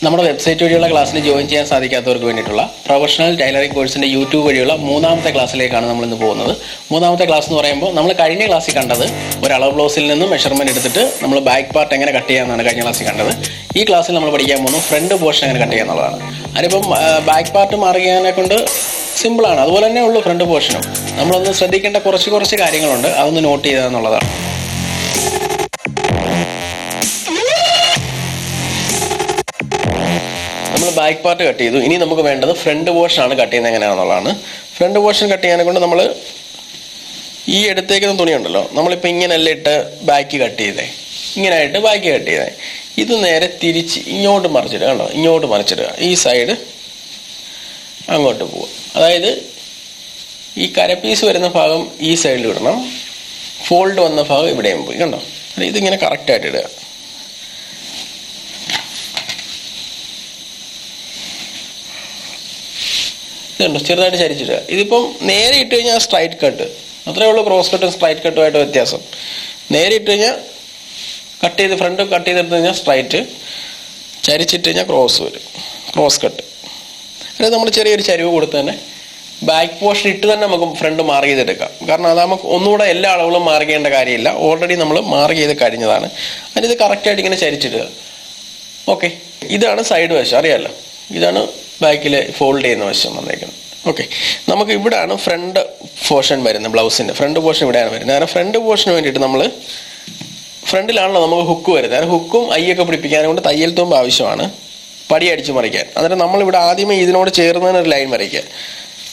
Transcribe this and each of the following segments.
നമ്മുടെ വെബ്സൈറ്റ് വഴിയുള്ള ക്ലാസ്സിൽ ജോയിൻ ചെയ്യാൻ സാധിക്കാത്തവർക്ക് വേണ്ടിയിട്ടുള്ള പ്രൊഫഷണൽ ടൈലറിംഗ് കോഴ്സിൻ്റെ യൂട്യൂബ് വഴിയുള്ള മൂന്നാമത്തെ ക്ലാസ്സിലേക്കാണ് നമ്മളിന്ന് പോകുന്നത്. മൂന്നാമത്തെ ക്ലാസ് എന്ന് പറയുമ്പോൾ നമ്മൾ കഴിഞ്ഞ ക്ലാസ്സിൽ കണ്ടത് ഒരു അളവ് ബ്ലൗസിൽ നിന്ന് മെഷർമെൻറ്റ് എടുത്തിട്ട് നമ്മൾ ബാക്ക് പാർട്ട് എങ്ങനെ കട്ട് ചെയ്യാമെന്നാണ് കഴിഞ്ഞ ക്ലാസ്സിൽ കണ്ടത്. ഈ ക്ലാസ്സിൽ നമ്മൾ പഠിക്കാൻ പോകുന്നത് ഫ്രണ്ട് പോർഷൻ എങ്ങനെ കട്ട് ചെയ്യാന്നുള്ളതാണ്. അതിനിപ്പം ബാക്ക് പാർട്ട് മാറിയാനെ കൊണ്ട് സിമ്പിളാണ്, അതുപോലെ തന്നെ ഉള്ളൂ ഫ്രണ്ട് പോർഷനും. നമ്മളൊന്ന് ശ്രദ്ധിക്കേണ്ട കുറച്ച് കാര്യങ്ങളുണ്ട്, അതൊന്ന് നോട്ട് ചെയ്യുക എന്നുള്ളതാണ്. നമ്മൾ ബാക്ക് പാർട്ട് കട്ട് ചെയ്തു. ഇനി നമുക്ക് വേണ്ടത് ഫ്രണ്ട് പോർഷനാണ് കട്ട് ചെയ്യുന്നത് എങ്ങനെയാണെന്നുള്ളതാണ്. ഫ്രണ്ട് പോർഷൻ കട്ട് ചെയ്യാനെ കൊണ്ട് നമ്മൾ ഈ എടുത്തേക്കുന്ന തുണിയുണ്ടല്ലോ, നമ്മളിപ്പോൾ ഇങ്ങനെയല്ല ഇട്ട് ബാക്ക് കട്ട് ചെയ്തേ, ഇങ്ങനെയായിട്ട് ബാക്ക് കട്ട് ചെയ്തേ. ഇത് നേരെ തിരിച്ച് ഇങ്ങോട്ട് മറിച്ചിടുക, കണ്ടോ, ഇങ്ങോട്ട് മറിച്ചിടുക. ഈ സൈഡ് അങ്ങോട്ട് പോവുക. അതായത് ഈ കരപ്പീസ് വരുന്ന ഭാഗം ഈ സൈഡിൽ ഇടണം, ഫോൾഡ് വന്ന ഭാഗം ഇവിടെയും പോയി, കണ്ടോ. ഇതിങ്ങനെ കറക്റ്റായിട്ട് ഇടുക. ഇതുണ്ടോ, ചെറുതായിട്ട് ചരിച്ചിടുക. ഇതിപ്പം നേരെ ഇട്ട് കഴിഞ്ഞാൽ സ്ട്രൈറ്റ് കട്ട്, അത്രേ ഉള്ളൂ. ക്രോസ് കട്ടും സ്ട്രൈറ്റ് കട്ടുമായിട്ട് വ്യത്യാസം. നേരെ ഇട്ട് കഴിഞ്ഞാൽ കട്ട് ചെയ്ത് ഫ്രണ്ട് കട്ട് ചെയ്തെടുത്ത് കഴിഞ്ഞാൽ സ്ട്രൈറ്റ്, ചരിച്ചിട്ട് കഴിഞ്ഞാൽ ക്രോസ് വരും, ക്രോസ് കട്ട്. അതായത് നമ്മൾ ചെറിയൊരു ചരിവ് കൊടുത്ത് തന്നെ ബാക്ക് പോർഷൻ ഇട്ട് തന്നെ നമുക്ക് ഫ്രണ്ട് മാർക്ക് ചെയ്തെടുക്കാം. കാരണം അത് നമുക്ക് ഒന്നുകൂടെ എല്ലാ അളവുകളും മാർക്ക് ചെയ്യേണ്ട കാര്യമില്ല, ഓൾറെഡി നമ്മൾ മാർക്ക് ചെയ്ത് കഴിഞ്ഞതാണ്. അതിനിത് കറക്റ്റായിട്ട് ഇങ്ങനെ ചരിച്ചിടുക. ഓക്കെ, ഇതാണ് സൈഡ് വശം, അറിയാമല്ലോ. ഇതാണ് ബാക്കിൽ ഫോൾഡ് ചെയ്യുന്ന വശം വന്നേക്കുന്നത്. ഓക്കെ, നമുക്ക് ഇവിടെയാണ് ഫ്രണ്ട് പോർഷൻ വരുന്നത്. ബ്ലൗസിൻ്റെ ഫ്രണ്ട് പോർഷൻ ഇവിടെയാണ് വരുന്നത്. കാരണം ഫ്രണ്ട് പോർഷന് വേണ്ടിയിട്ട് നമ്മൾ ഫ്രണ്ടിലാണല്ലോ നമുക്ക് ഹുക്ക് വരുന്നത്. കാരണം ഹുക്കും ഐയൊക്കെ പിടിപ്പിക്കാനും കൊണ്ട് തയ്യൽ തുമ്പ് ആവശ്യമാണ്, പടി അടിച്ച് മറിക്കാൻ. അന്നേരം നമ്മളിവിടെ ആദ്യമേ ഇതിനോട് ചേർന്നതിന് ഒരു ലൈൻ വരയ്ക്കുക.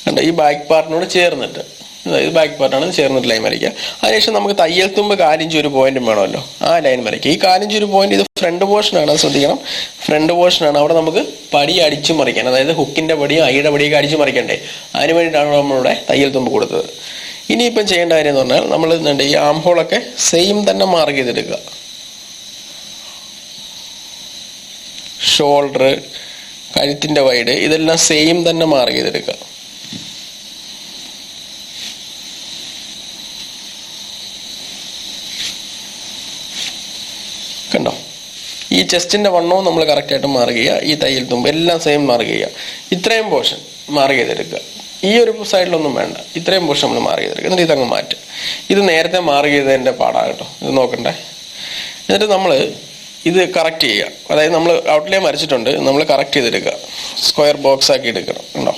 കണ്ടോ, ഈ ബാക്ക് പാർട്ടിനോട് ചേർന്നിട്ട്, ഇത് ബാക്ക് പാർട്ടാണ്, ചേർന്നിട്ട് ലൈൻ വരയ്ക്കുക. അതിനുശേഷം നമുക്ക് തയ്യൽ തുമ്പ് 1/4 ഇഞ്ച് ഒരു പോയിന്റും വേണമല്ലോ, ആ ലൈൻ വരയ്ക്കുക. ഈ 1/4 ഇഞ്ച് ഒരു പോയിന്റ് ഇത് ഫ്രണ്ട് പോർഷനാണ്, അത് ശ്രദ്ധിക്കണം. ഫ്രണ്ട് പോർഷനാണ്. അവിടെ നമുക്ക് പടി അടിച്ചു മറിക്കാൻ, അതായത് ഹുക്കിൻ്റെ പടിയും ഐയുടെ പടിയൊക്കെ അടിച്ചു മറിക്കണ്ടേ, അതിന് വേണ്ടിയിട്ടാണ് നമ്മളിവിടെ തയ്യൽ തുമ്പ് കൊടുത്തത്. ഇനിയിപ്പം ചെയ്യേണ്ട കാര്യം എന്ന് പറഞ്ഞാൽ നമ്മൾ എന്തുണ്ട്, ഈ ആം ഹോളൊക്കെ സെയിം തന്നെ മാർക്ക് ചെയ്തെടുക്കുക. ഷോൾഡർ, കഴുത്തിൻ്റെ വൈഡ്, ഇതെല്ലാം സെയിം തന്നെ മാർക്ക് ചെയ്തെടുക്കുക. കണ്ടോ, ഈ ചെസ്റ്റിൻ്റെ വണ്ണവും നമ്മൾ കറക്റ്റായിട്ട് മാർക്ക് ചെയ്യുക. ഈ തയ്യൽ തുമ്പ് എല്ലാം സെയിം മാർക്ക് ചെയ്യുക. ഇത്രയും പോർഷൻ മാർക്ക് ചെയ്തെടുക്കുക. ഈ ഒരു സൈഡിലൊന്നും വേണ്ട, ഇത്രയും പോർഷൻ നമ്മൾ മാർക്ക് ചെയ്തെടുക്കുക. എന്നിട്ട് ഇതങ്ങ് മാറ്റുക. ഇത് നേരത്തെ മാർക്ക് ചെയ്തതിൻ്റെ പാടാണ് കേട്ടോ, ഇത് നോക്കണ്ടേ. എന്നിട്ട് നമ്മൾ ഇത് കറക്റ്റ് ചെയ്യുക. അതായത് നമ്മൾ ഔട്ട്ലൈൻ വരച്ചിട്ടുണ്ട്, നമ്മൾ കറക്റ്റ് ചെയ്തെടുക്കുക. സ്ക്വയർ ബോക്സ് ആക്കി എടുക്കണം, ഉണ്ടോ.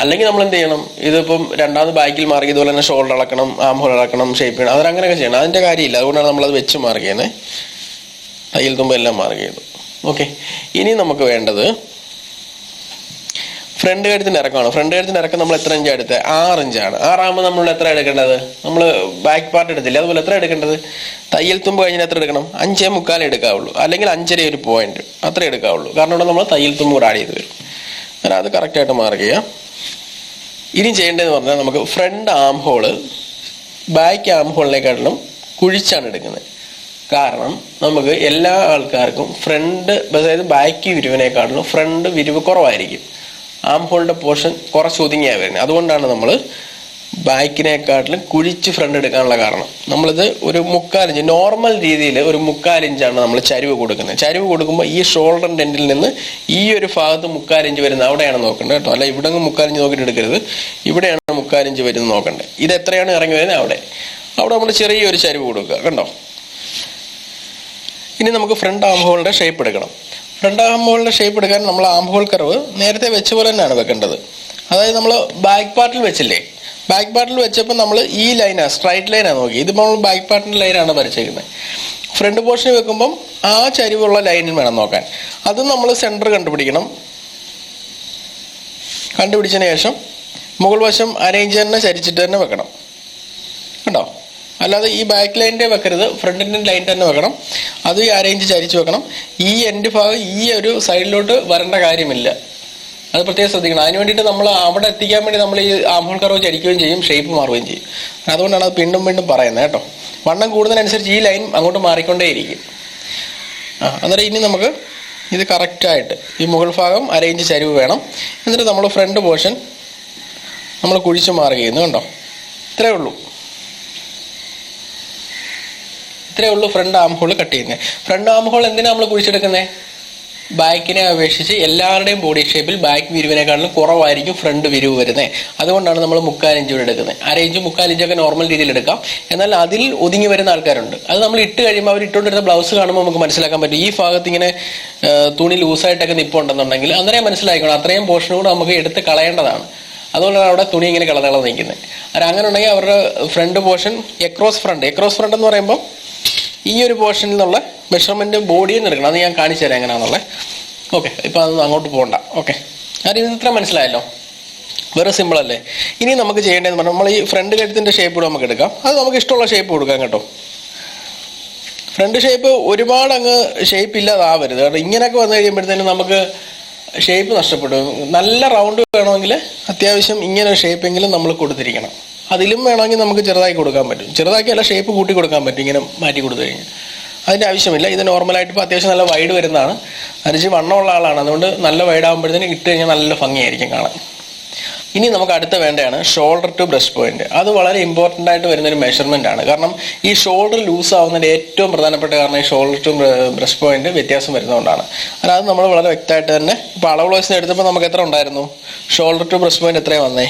അല്ലെങ്കിൽ നമ്മൾ എന്ത് ചെയ്യണം, ഇതിപ്പം രണ്ടാമത് ബാക്കിൽ മാർക്ക് ചെയ്തതുപോലെ തന്നെ ഷോൾഡർ അളക്കണം, ആം ഹോൾ അളക്കണം, ഷേപ്പ് ചെയ്യണം, അങ്ങനെയൊക്കെ ചെയ്യണം. അതിൻ്റെ കാര്യമില്ല, അതുകൊണ്ടാണ് നമ്മളത് വെച്ച് മാർക്ക് ചെയ്യുന്നത്. തയ്യൽ തുമ്പ് എല്ലാം മാർക്ക് ചെയ്തു. ഓക്കെ, ഇനി നമുക്ക് വേണ്ടത് ഫ്രണ്ട് കഴുത്തിൻ്റെ ഇറക്കമാണ്. ഫ്രണ്ട് കഴുത്തിൻ്റെ ഇറക്കം നമ്മൾ എത്ര ഇഞ്ചാണ് എടുത്തത്? 6 ഇഞ്ചാണ്. 6 നമ്മൾ എത്ര എടുക്കേണ്ടത്? നമ്മൾ ബാക്ക് പാർട്ട് എടുത്തില്ല, അതുപോലെ എത്ര എടുക്കേണ്ടത്? തയ്യൽ തുമ്പ് കഴിഞ്ഞാൽ എത്ര എടുക്കണം? 5.25 എടുക്കാവുള്ളൂ, അല്ലെങ്കിൽ 5.5 ഒരു പോയിന്റ്, അത്ര എടുക്കാവുള്ളൂ. കാരണം ഇവിടെ നമ്മൾ തയ്യൽ തുമ്പ് കൂടെ ആഡ് ചെയ്ത് വരും. അങ്ങനെ അത് കറക്റ്റായിട്ട് മാർക്ക് ചെയ്യാം. ഇനി ചെയ്യേണ്ടതെന്ന് പറഞ്ഞാൽ നമുക്ക് front arm hole back arm ഹോളിനെക്കാട്ടിലും കുഴിച്ചാണ് എടുക്കുന്നത്. കാരണം നമുക്ക് എല്ലാ ആൾക്കാർക്കും ഫ്രണ്ട്, അതായത് ബാക്ക് വിരിവിനെക്കാട്ടിലും ഫ്രണ്ട് വിരിവ് കുറവായിരിക്കും. ആം ഹോളിൻ്റെ പോർഷൻ കുറച്ച് ഒതുങ്ങിയാണ് വരുന്നത്. അതുകൊണ്ടാണ് നമ്മൾ ബാക്കിനെക്കാട്ടിലും കുഴിച്ച് ഫ്രണ്ട് എടുക്കാനുള്ള കാരണം. നമ്മളിത് ഒരു 3/4 ഇഞ്ച്, നോർമൽ രീതിയിൽ ഒരു 3/4 ഇഞ്ചാണ് നമ്മൾ ചരിവ് കൊടുക്കുന്നത്. ചരിവ് കൊടുക്കുമ്പോൾ ഈ ഷോൾഡറിൻ്റെ എൻഡിൽ നിന്ന് ഈ ഒരു ഭാഗത്ത് 3/4 ഇഞ്ച് വരുന്നത് അവിടെയാണ് നോക്കേണ്ടത് കേട്ടോ. അല്ല ഇവിടെ 3/4 ഇഞ്ച് നോക്കിയിട്ട് എടുക്കരുത്, ഇവിടെയാണ് 3/4 ഇഞ്ച് വരുന്നത് നോക്കേണ്ടത്. ഇത് എത്രയാണ് ഇറങ്ങി വരുന്നത്? അവിടെ നമ്മൾ ചെറിയൊരു ചരിവ് കൊടുക്കുക, കണ്ടോ. ഇനി നമുക്ക് ഫ്രണ്ട് ആം ഹോളിൻ്റെ ഷേപ്പ് എടുക്കണം. ഫ്രണ്ട് ആം ഹോളിൻ്റെ ഷേപ്പ് എടുക്കാൻ നമ്മൾ ആം ഹോൾ കർവ് നേരത്തെ വെച്ച പോലെ തന്നെയാണ് വെക്കേണ്ടത്. അതായത് നമ്മൾ ബാക്ക് പാർട്ടിൽ വെച്ചില്ലേ, ബാക്ക് പാർട്ടിൽ വെച്ചപ്പോൾ നമ്മൾ ഈ ലൈനാണ്, സ്ട്രൈറ്റ് ലൈനാണ് നോക്കി. ഇതിപ്പോൾ നമ്മൾ ബാക്ക് പാർട്ടിൻ്റെ ലൈനാണ് വരച്ചേക്കുന്നത്. ഫ്രണ്ട് പോർഷനിൽ വെക്കുമ്പം ആ ചരിവുള്ള ലൈനിൽ വേണം നോക്കാൻ. അതും നമ്മൾ സെൻറ്റർ കണ്ടുപിടിക്കണം. കണ്ടുപിടിച്ചതിന് ശേഷം മുകൾ വശം അരയിഞ്ച് തന്നെ ചരിച്ചിട്ട് തന്നെ വെക്കണം, കണ്ടോ. അല്ലാതെ ഈ ബാക്ക് ലൈനിൻ്റെ വെക്കരുത്, ഫ്രണ്ടിൻ്റെ ലൈൻ തന്നെ വെക്കണം. അത് ഈ അരയിഞ്ച് ചരിച്ച് വെക്കണം. ഈ എൻഡ് ഭാഗം ഈ ഒരു സൈഡിലോട്ട് വരേണ്ട കാര്യമില്ല, അത് പ്രത്യേകം ശ്രദ്ധിക്കണം. അതിന് വേണ്ടിയിട്ട് നമ്മൾ അവിടെ എത്തിക്കാൻ വേണ്ടി നമ്മൾ ഈ ആം ഹോൾ കർവ് ചരിക്കുകയും ചെയ്യും, ഷേപ്പ് മാറുകയും ചെയ്യും. അതുകൊണ്ടാണ് അത് വീണ്ടും പറയുന്നത് കേട്ടോ. വണ്ണം കൂടുന്നതിനനുസരിച്ച് ഈ ലൈൻ അങ്ങോട്ട് മാറിക്കൊണ്ടേയിരിക്കും. അന്നേരം ഇനി നമുക്ക് ഇത് കറക്റ്റായിട്ട് ഈ മുകൾ ഭാഗം അരയിഞ്ച് ചരിവ് വേണം. എന്നിട്ട് നമ്മൾ ഫ്രണ്ട് പോർഷൻ നമ്മൾ കുഴിച്ച് മാർക്ക് ചെയ്യുന്നു, കണ്ടോ. ഇത്രയേ ഉള്ളൂ. ഇത്രയേ ഉള്ളൂ ഫ്രണ്ട് ആം ഹോൾ കട്ട് ചെയ്യുന്നത്. ഫ്രണ്ട് ആം ഹോൾ എന്തിനാണ് നമ്മൾ കുഴിച്ചെടുക്കുന്നത്? ബാക്കിനെ അപേക്ഷിച്ച് എല്ലാവരുടെയും ബോഡി ഷേപ്പിൽ ബാക്ക് വിരിവിനെക്കാളും കുറവായിരിക്കും ഫ്രണ്ട് വിരിവ് വരുന്നത്. അതുകൊണ്ടാണ് നമ്മൾ 3/4 ഇഞ്ച് എടുക്കുന്നത്. 1/2 ഇഞ്ച് 3/4 ഇഞ്ചൊക്കെ നോർമൽ രീതിയിൽ എടുക്കാം. എന്നാൽ അതിൽ ഒതുങ്ങി വരുന്ന ആൾക്കാരുണ്ട്. അത് നമ്മൾ ഇട്ട് കഴിയുമ്പോൾ അവർ ഇട്ടുകൊണ്ടിരുന്ന ബ്ലൗസ് കാണുമ്പോൾ നമുക്ക് മനസ്സിലാക്കാൻ പറ്റും ഈ ഭാഗത്ത് ഇങ്ങനെ തുണി ലൂസായിട്ടൊക്കെ നിൽപ്പുണ്ടെന്നുണ്ടെങ്കിൽ അന്നേരം മനസ്സിലാക്കണം അത്രയും പോർഷൻ കൂടെ നമുക്ക് എടുത്ത് കളയേണ്ടതാണ്. അതുകൊണ്ടാണ് അവിടെ തുണി ഇങ്ങനെ കളതള നിൽക്കുന്നത്. അങ്ങനെ ഉണ്ടെങ്കിൽ അവരുടെ ഫ്രണ്ട് പോർഷൻ എക്രോസ് ഫ്രണ്ട് എന്ന് പറയുമ്പോൾ ഈ ഒരു പോർഷനിൽ നിന്നുള്ള മെഷർമെൻറ്റ് ബോഡിയിൽ നിന്ന് എടുക്കണം. അത് ഞാൻ കാണിച്ചു തരാം എങ്ങനെയാണെന്നുള്ളത്. ഓക്കെ, ഇപ്പം അത് അങ്ങോട്ട് പോകണ്ട. ഓക്കെ, അത് ഇത്ര മനസ്സിലായല്ലോ. വെറും സിമ്പിൾ അല്ലേ. ഇനി നമുക്ക് ചെയ്യേണ്ടതെന്ന് പറഞ്ഞാൽ നമ്മൾ ഈ ഫ്രണ്ട് കഴുത്തിൻ്റെ ഷേപ്പ് കൂടെ നമുക്ക് എടുക്കാം. അത് നമുക്ക് ഇഷ്ടമുള്ള ഷേപ്പ് കൊടുക്കാം കേട്ടോ. ഫ്രണ്ട് ഷേപ്പ് ഒരുപാട് അങ്ങ് ഷേപ്പ് ഇല്ലാതാവരുത്. കാരണം ഇങ്ങനെയൊക്കെ വന്നു കഴിയുമ്പോഴത്തേനും നമുക്ക് ഷേപ്പ് നഷ്ടപ്പെടും. നല്ല റൗണ്ട് വേണമെങ്കിൽ അത്യാവശ്യം ഇങ്ങനെ ഒരു ഷേപ്പെങ്കിലും നമ്മൾ കൊടുത്തിരിക്കണം. അതിലും വേണമെങ്കിൽ നമുക്ക് ചെറുതാക്കി കൊടുക്കാൻ പറ്റും. ചെറുതാക്കിയല്ല, ഷേപ്പ് കൂട്ടി കൊടുക്കാൻ പറ്റും ഇങ്ങനെ മാറ്റി കൊടുത്തു കഴിഞ്ഞാൽ. അതിൻ്റെ ആവശ്യമില്ല. ഇത് നോർമലായിട്ട് ഇപ്പോൾ അത്യാവശ്യം നല്ല വൈഡ് വരുന്നതാണ്. അനുജ് വണ്ണമുള്ള ആളാണ്. അതുകൊണ്ട് നല്ല വൈഡ് ആകുമ്പോഴത്തേനും ഇട്ട് കഴിഞ്ഞാൽ നല്ല ഭംഗിയായിരിക്കും കാണാൻ. ഇനി നമുക്ക് അടുത്ത വേണ്ടതാണ് ഷോൾഡർ ടു ബ്രസ്റ്റ് പോയിന്റ്. അത് വളരെ ഇമ്പോർട്ടൻ്റ് ആയിട്ട് വരുന്നൊരു മെഷർമെൻ്റ് ആണ്. കാരണം ഈ ഷോൾഡർ ലൂസ് ആവുന്നതിൻ്റെ ഏറ്റവും പ്രധാനപ്പെട്ട കാരണം ഈ ഷോൾഡർ ടു ബ്രസ്റ്റ് പോയിന്റ് വ്യത്യാസം വരുന്നതുകൊണ്ടാണ്. അത് നമ്മൾ വളരെ വ്യക്തമായിട്ട് തന്നെ ഇപ്പോൾ അളവ് വയസ്സിന് എടുത്തപ്പോൾ നമുക്ക് എത്ര ഉണ്ടായിരുന്നു? ഷോൾഡർ ടു ബ്രസ്റ്റ് പോയിന്റ് എത്രയാണ് വന്നേ?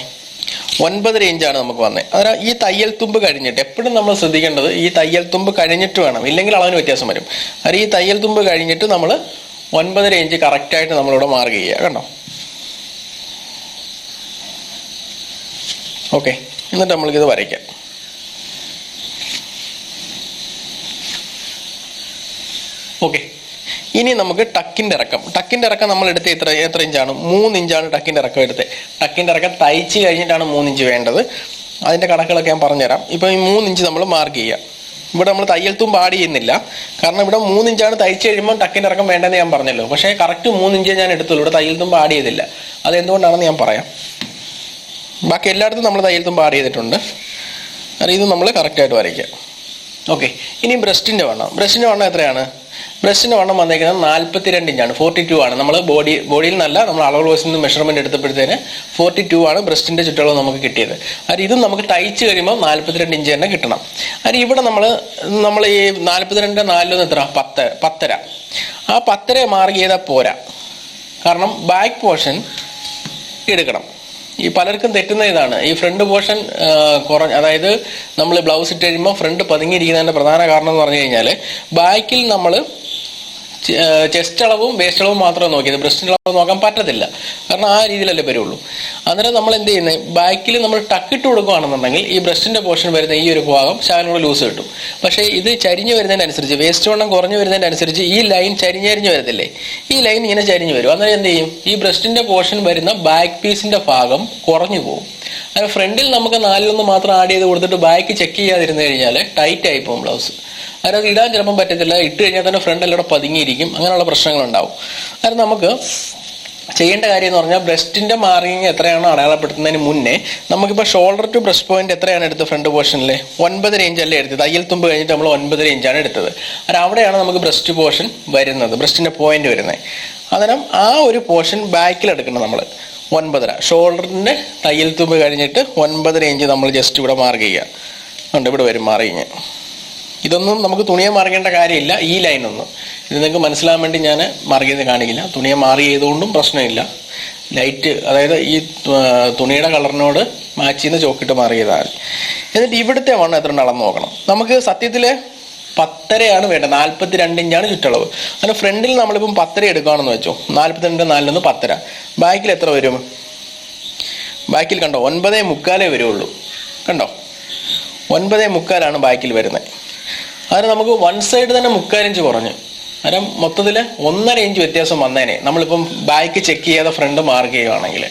9.5 ഇഞ്ചാണ് നമുക്ക് വന്നത്. അതിനാൽ ഈ തയ്യൽ തുമ്പ് കഴിഞ്ഞിട്ട് എപ്പോഴും നമ്മൾ ശ്രദ്ധിക്കേണ്ടത് ഈ തയ്യൽ തുമ്പ് കഴിഞ്ഞിട്ട് വേണം, ഇല്ലെങ്കിൽ അളവിന് വ്യത്യാസം വരും. അത് ഈ തയ്യൽ തുമ്പ് കഴിഞ്ഞിട്ട് നമ്മൾ 9.5 ഇഞ്ച് കറക്റ്റായിട്ട് നമ്മളിവിടെ മാർക്ക് ചെയ്യുക. കണ്ടോ? ഓക്കെ, എന്നിട്ട് നമ്മൾക്കിത് വരയ്ക്കാം. ഓക്കെ, ഇനി നമുക്ക് ടക്കിൻ്റെ ഇറക്കം നമ്മൾ എടുത്ത് എത്ര ഇഞ്ചാണ്? 3 ഇഞ്ചാണ് ടക്കിൻ്റെ ഇറക്കം എടുത്ത്. ടക്കിൻ്റെ ഇറക്കം തയ്ച്ച് കഴിഞ്ഞിട്ടാണ് 3 ഇഞ്ച് വേണ്ടത്. അതിൻ്റെ കണക്കുകളൊക്കെ ഞാൻ പറഞ്ഞുതരാം. ഇപ്പോൾ ഈ 3 ഇഞ്ച് നമ്മൾ മാർക്ക് ചെയ്യുക. ഇവിടെ നമ്മൾ തയ്യൽ തുമ്പ് ആഡ് ചെയ്യുന്നില്ല. കാരണം ഇവിടെ 3 ഇഞ്ചാണ് തയ്ച്ച് കഴിയുമ്പോൾ ടക്കിൻ്റെ ഇറക്കം വേണ്ടതെന്ന് ഞാൻ പറഞ്ഞല്ലോ. പക്ഷേ കറക്റ്റ് 3 ഇഞ്ച് ഞാൻ എടുത്തുള്ളൂ. ഇവിടെ തയ്യൽ തുമ്പ് ആഡ് ചെയ്തില്ല. അതെന്തുകൊണ്ടാണെന്ന് ഞാൻ പറയാം. ബാക്കി എല്ലായിടത്തും നമ്മൾ തയ്യൽ തുമ്പ് ആഡ് ചെയ്തിട്ടുണ്ട്. ഇത് നമ്മൾ കറക്റ്റായിട്ട് വരയ്ക്കുക. ഓക്കെ, ഇനി ബ്രസ്റ്റിൻ്റെ വണ്ണം എത്രയാണ്? ബ്രസ്റ്റിൻ്റെ വണ്ണം വന്നേക്കുന്നത് 42 ഇഞ്ചാണ്. 42 ആണ്. നമ്മൾ ബോഡിയിൽ നിന്നല്ല, നമ്മൾ അളവ് വയസ്സിൽ നിന്ന് മെഷർമെൻറ്റ് എടുത്തപ്പോഴത്തേന് 42 ആണ് ബ്രസ്റ്റിൻ്റെ ചുറ്റളവ് നമുക്ക് കിട്ടിയത്. അത് ഇതും നമുക്ക് തയ്ച്ച് കഴിയുമ്പോൾ 42 ഇഞ്ച് തന്നെ കിട്ടണം. അത് ഇവിടെ നമ്മൾ ഈ 42 4 എത്ര? 10.5. ആ 10 മാർക്ക് ചെയ്താൽ പോരാ. കാരണം ബാക്ക് പോർഷൻ എടുക്കണം. ഈ പലർക്കും തെറ്റുന്ന ഇതാണ്, ഈ ഫ്രണ്ട് പോർഷൻ അതായത് നമ്മൾ ബ്ലൗസ് ഇട്ട് കഴിയുമ്പോൾ ഫ്രണ്ട് പതുങ്ങിയിരിക്കുന്നതിൻ്റെ പ്രധാന കാരണം എന്ന് പറഞ്ഞു കഴിഞ്ഞാൽ ബാക്കിൽ നമ്മൾ ചെസ്റ്റ് അളവും വേസ്റ്റ് അളവും മാത്രമേ നോക്കിയത്, ബ്രസ്റ്റിൻ്റെ അളവ് നോക്കാൻ പറ്റത്തില്ല. കാരണം ആ രീതിയിലല്ലേ വരുള്ളൂ. അന്നേരം നമ്മൾ എന്ത് ചെയ്യുന്നത്, ബാക്കിൽ നമ്മൾ ടക്കിട്ട് കൊടുക്കുകയാണെന്നുണ്ടെങ്കിൽ ഈ ബ്രസ്റ്റിൻ്റെ പോർഷൻ വരുന്ന ഈ ഒരു ഭാഗം ശകലം ലൂസ് കിട്ടും. പക്ഷേ ഇത് ചരിഞ്ഞ് വരുന്നതിനനുസരിച്ച്, വേസ്റ്റ് വണ്ണം കുറഞ്ഞു വരുന്നതിനനുസരിച്ച് ഈ ലൈൻ ചരിഞ്ഞ് വരത്തില്ലേ, ഈ ലൈൻ ഇങ്ങനെ ചരിഞ്ഞ് വരും. അന്നേരം എന്ത് ചെയ്യും, ഈ ബ്രസ്റ്റിൻ്റെ പോർഷൻ വരുന്ന ബാക്ക് പീസിൻ്റെ ഭാഗം കുറഞ്ഞു പോകും. അങ്ങനെ ഫ്രണ്ടിൽ നമുക്ക് 4 മാത്രം ആഡ് ചെയ്ത് കൊടുത്തിട്ട് ബാക്ക് ചെക്ക് ചെയ്യാതിരുന്നു കഴിഞ്ഞാൽ ടൈറ്റ് ആയി പോകും ബ്ലൗസ്. അതിനകത്ത് ഇടാൻ ചിലപ്പം പറ്റത്തില്ല. ഇട്ട് കഴിഞ്ഞാൽ തന്നെ ഫ്രണ്ട് എല്ലാം പതുങ്ങിയിരിക്കും. അങ്ങനെയുള്ള പ്രശ്നങ്ങളുണ്ടാവും. കാരണം നമുക്ക് ചെയ്യേണ്ട കാര്യം എന്ന് പറഞ്ഞാൽ ബ്രസ്റ്റിൻ്റെ മാർക്കിങ് എത്രയാണോ അടയാളപ്പെടുത്തുന്നതിന് മുന്നേ നമുക്കിപ്പോൾ ഷോൾഡർ ടു ബ്രസ്റ്റ് പോയിന്റ് എത്രയാണ് എടുത്തത്? ഫ്രണ്ട് പോർഷനിൽ 9.5 ഇഞ്ചല്ലേ എടുത്തത്. തയ്യൽ തുമ്പ് കഴിഞ്ഞിട്ട് നമ്മൾ 9.5 ഇഞ്ചാണ് എടുത്തത്. അത് അവിടെയാണ് നമുക്ക് ബ്രസ്റ്റ് പോർഷൻ വരുന്നത്, ബ്രസ്റ്റിൻ്റെ പോയിന്റ് വരുന്നത്. അന്നേരം ആ ഒരു പോർഷൻ ബാക്കിൽ എടുക്കണം നമ്മൾ 9.5. ഷോൾഡറിൻ്റെ തയ്യൽ തുമ്പ് കഴിഞ്ഞിട്ട് 9.5 ഇഞ്ച് നമ്മൾ ജസ്റ്റ് ഇവിടെ മാർക്ക് ചെയ്യുക. ഉണ്ട്, ഇവിടെ വരും മാർക്കിങ്. ഇതൊന്നും നമുക്ക് തുണിയെ മാർക്കേണ്ട കാര്യമില്ല. ഈ ലൈനൊന്നും ഇത് നിങ്ങൾക്ക് മനസ്സിലാൻ വേണ്ടി ഞാൻ മാർക്ക് ചെയ്ത് കാണിക്കില്ല. തുണിയെ മാർക്ക് ചെയ്തുകൊണ്ടും പ്രശ്നമില്ല. ലൈറ്റ്, അതായത് ഈ തുണിയുടെ കളറിനോട് മാച്ച് ചെയ്യുന്ന ചോക്കിട്ട് മാർക്ക് ചെയ്താൽ. എന്നിട്ട് ഇവിടുത്തെ വണ്ണം എത്ര അളന്ന് നോക്കണം. നമുക്ക് സത്യത്തിൽ 10.5 വേണ്ടത്. 42 ഇഞ്ചാണ് ചുറ്റളവ്. അങ്ങനെ ഫ്രണ്ടിൽ നമ്മളിപ്പം 10 എടുക്കുകയാണെന്ന് വെച്ചോ, 42 4 10. ബാക്കിൽ എത്ര വരും? ബാക്കിൽ കണ്ടോ 9.25 വരുള്ളൂ. കണ്ടോ 9.25 ബാക്കിൽ വരുന്നത്. അതിന് നമുക്ക് വൺ സൈഡ് തന്നെ 3/4 ഇഞ്ച് കുറഞ്ഞു. അന്നേരം മൊത്തത്തിൽ 1.5 ഇഞ്ച് വ്യത്യാസം വന്നേനെ. നമ്മളിപ്പം ബാക്ക് ചെക്ക് ചെയ്യാതെ ഫ്രണ്ട് മാർക്ക് ചെയ്യുകയാണെങ്കിൽ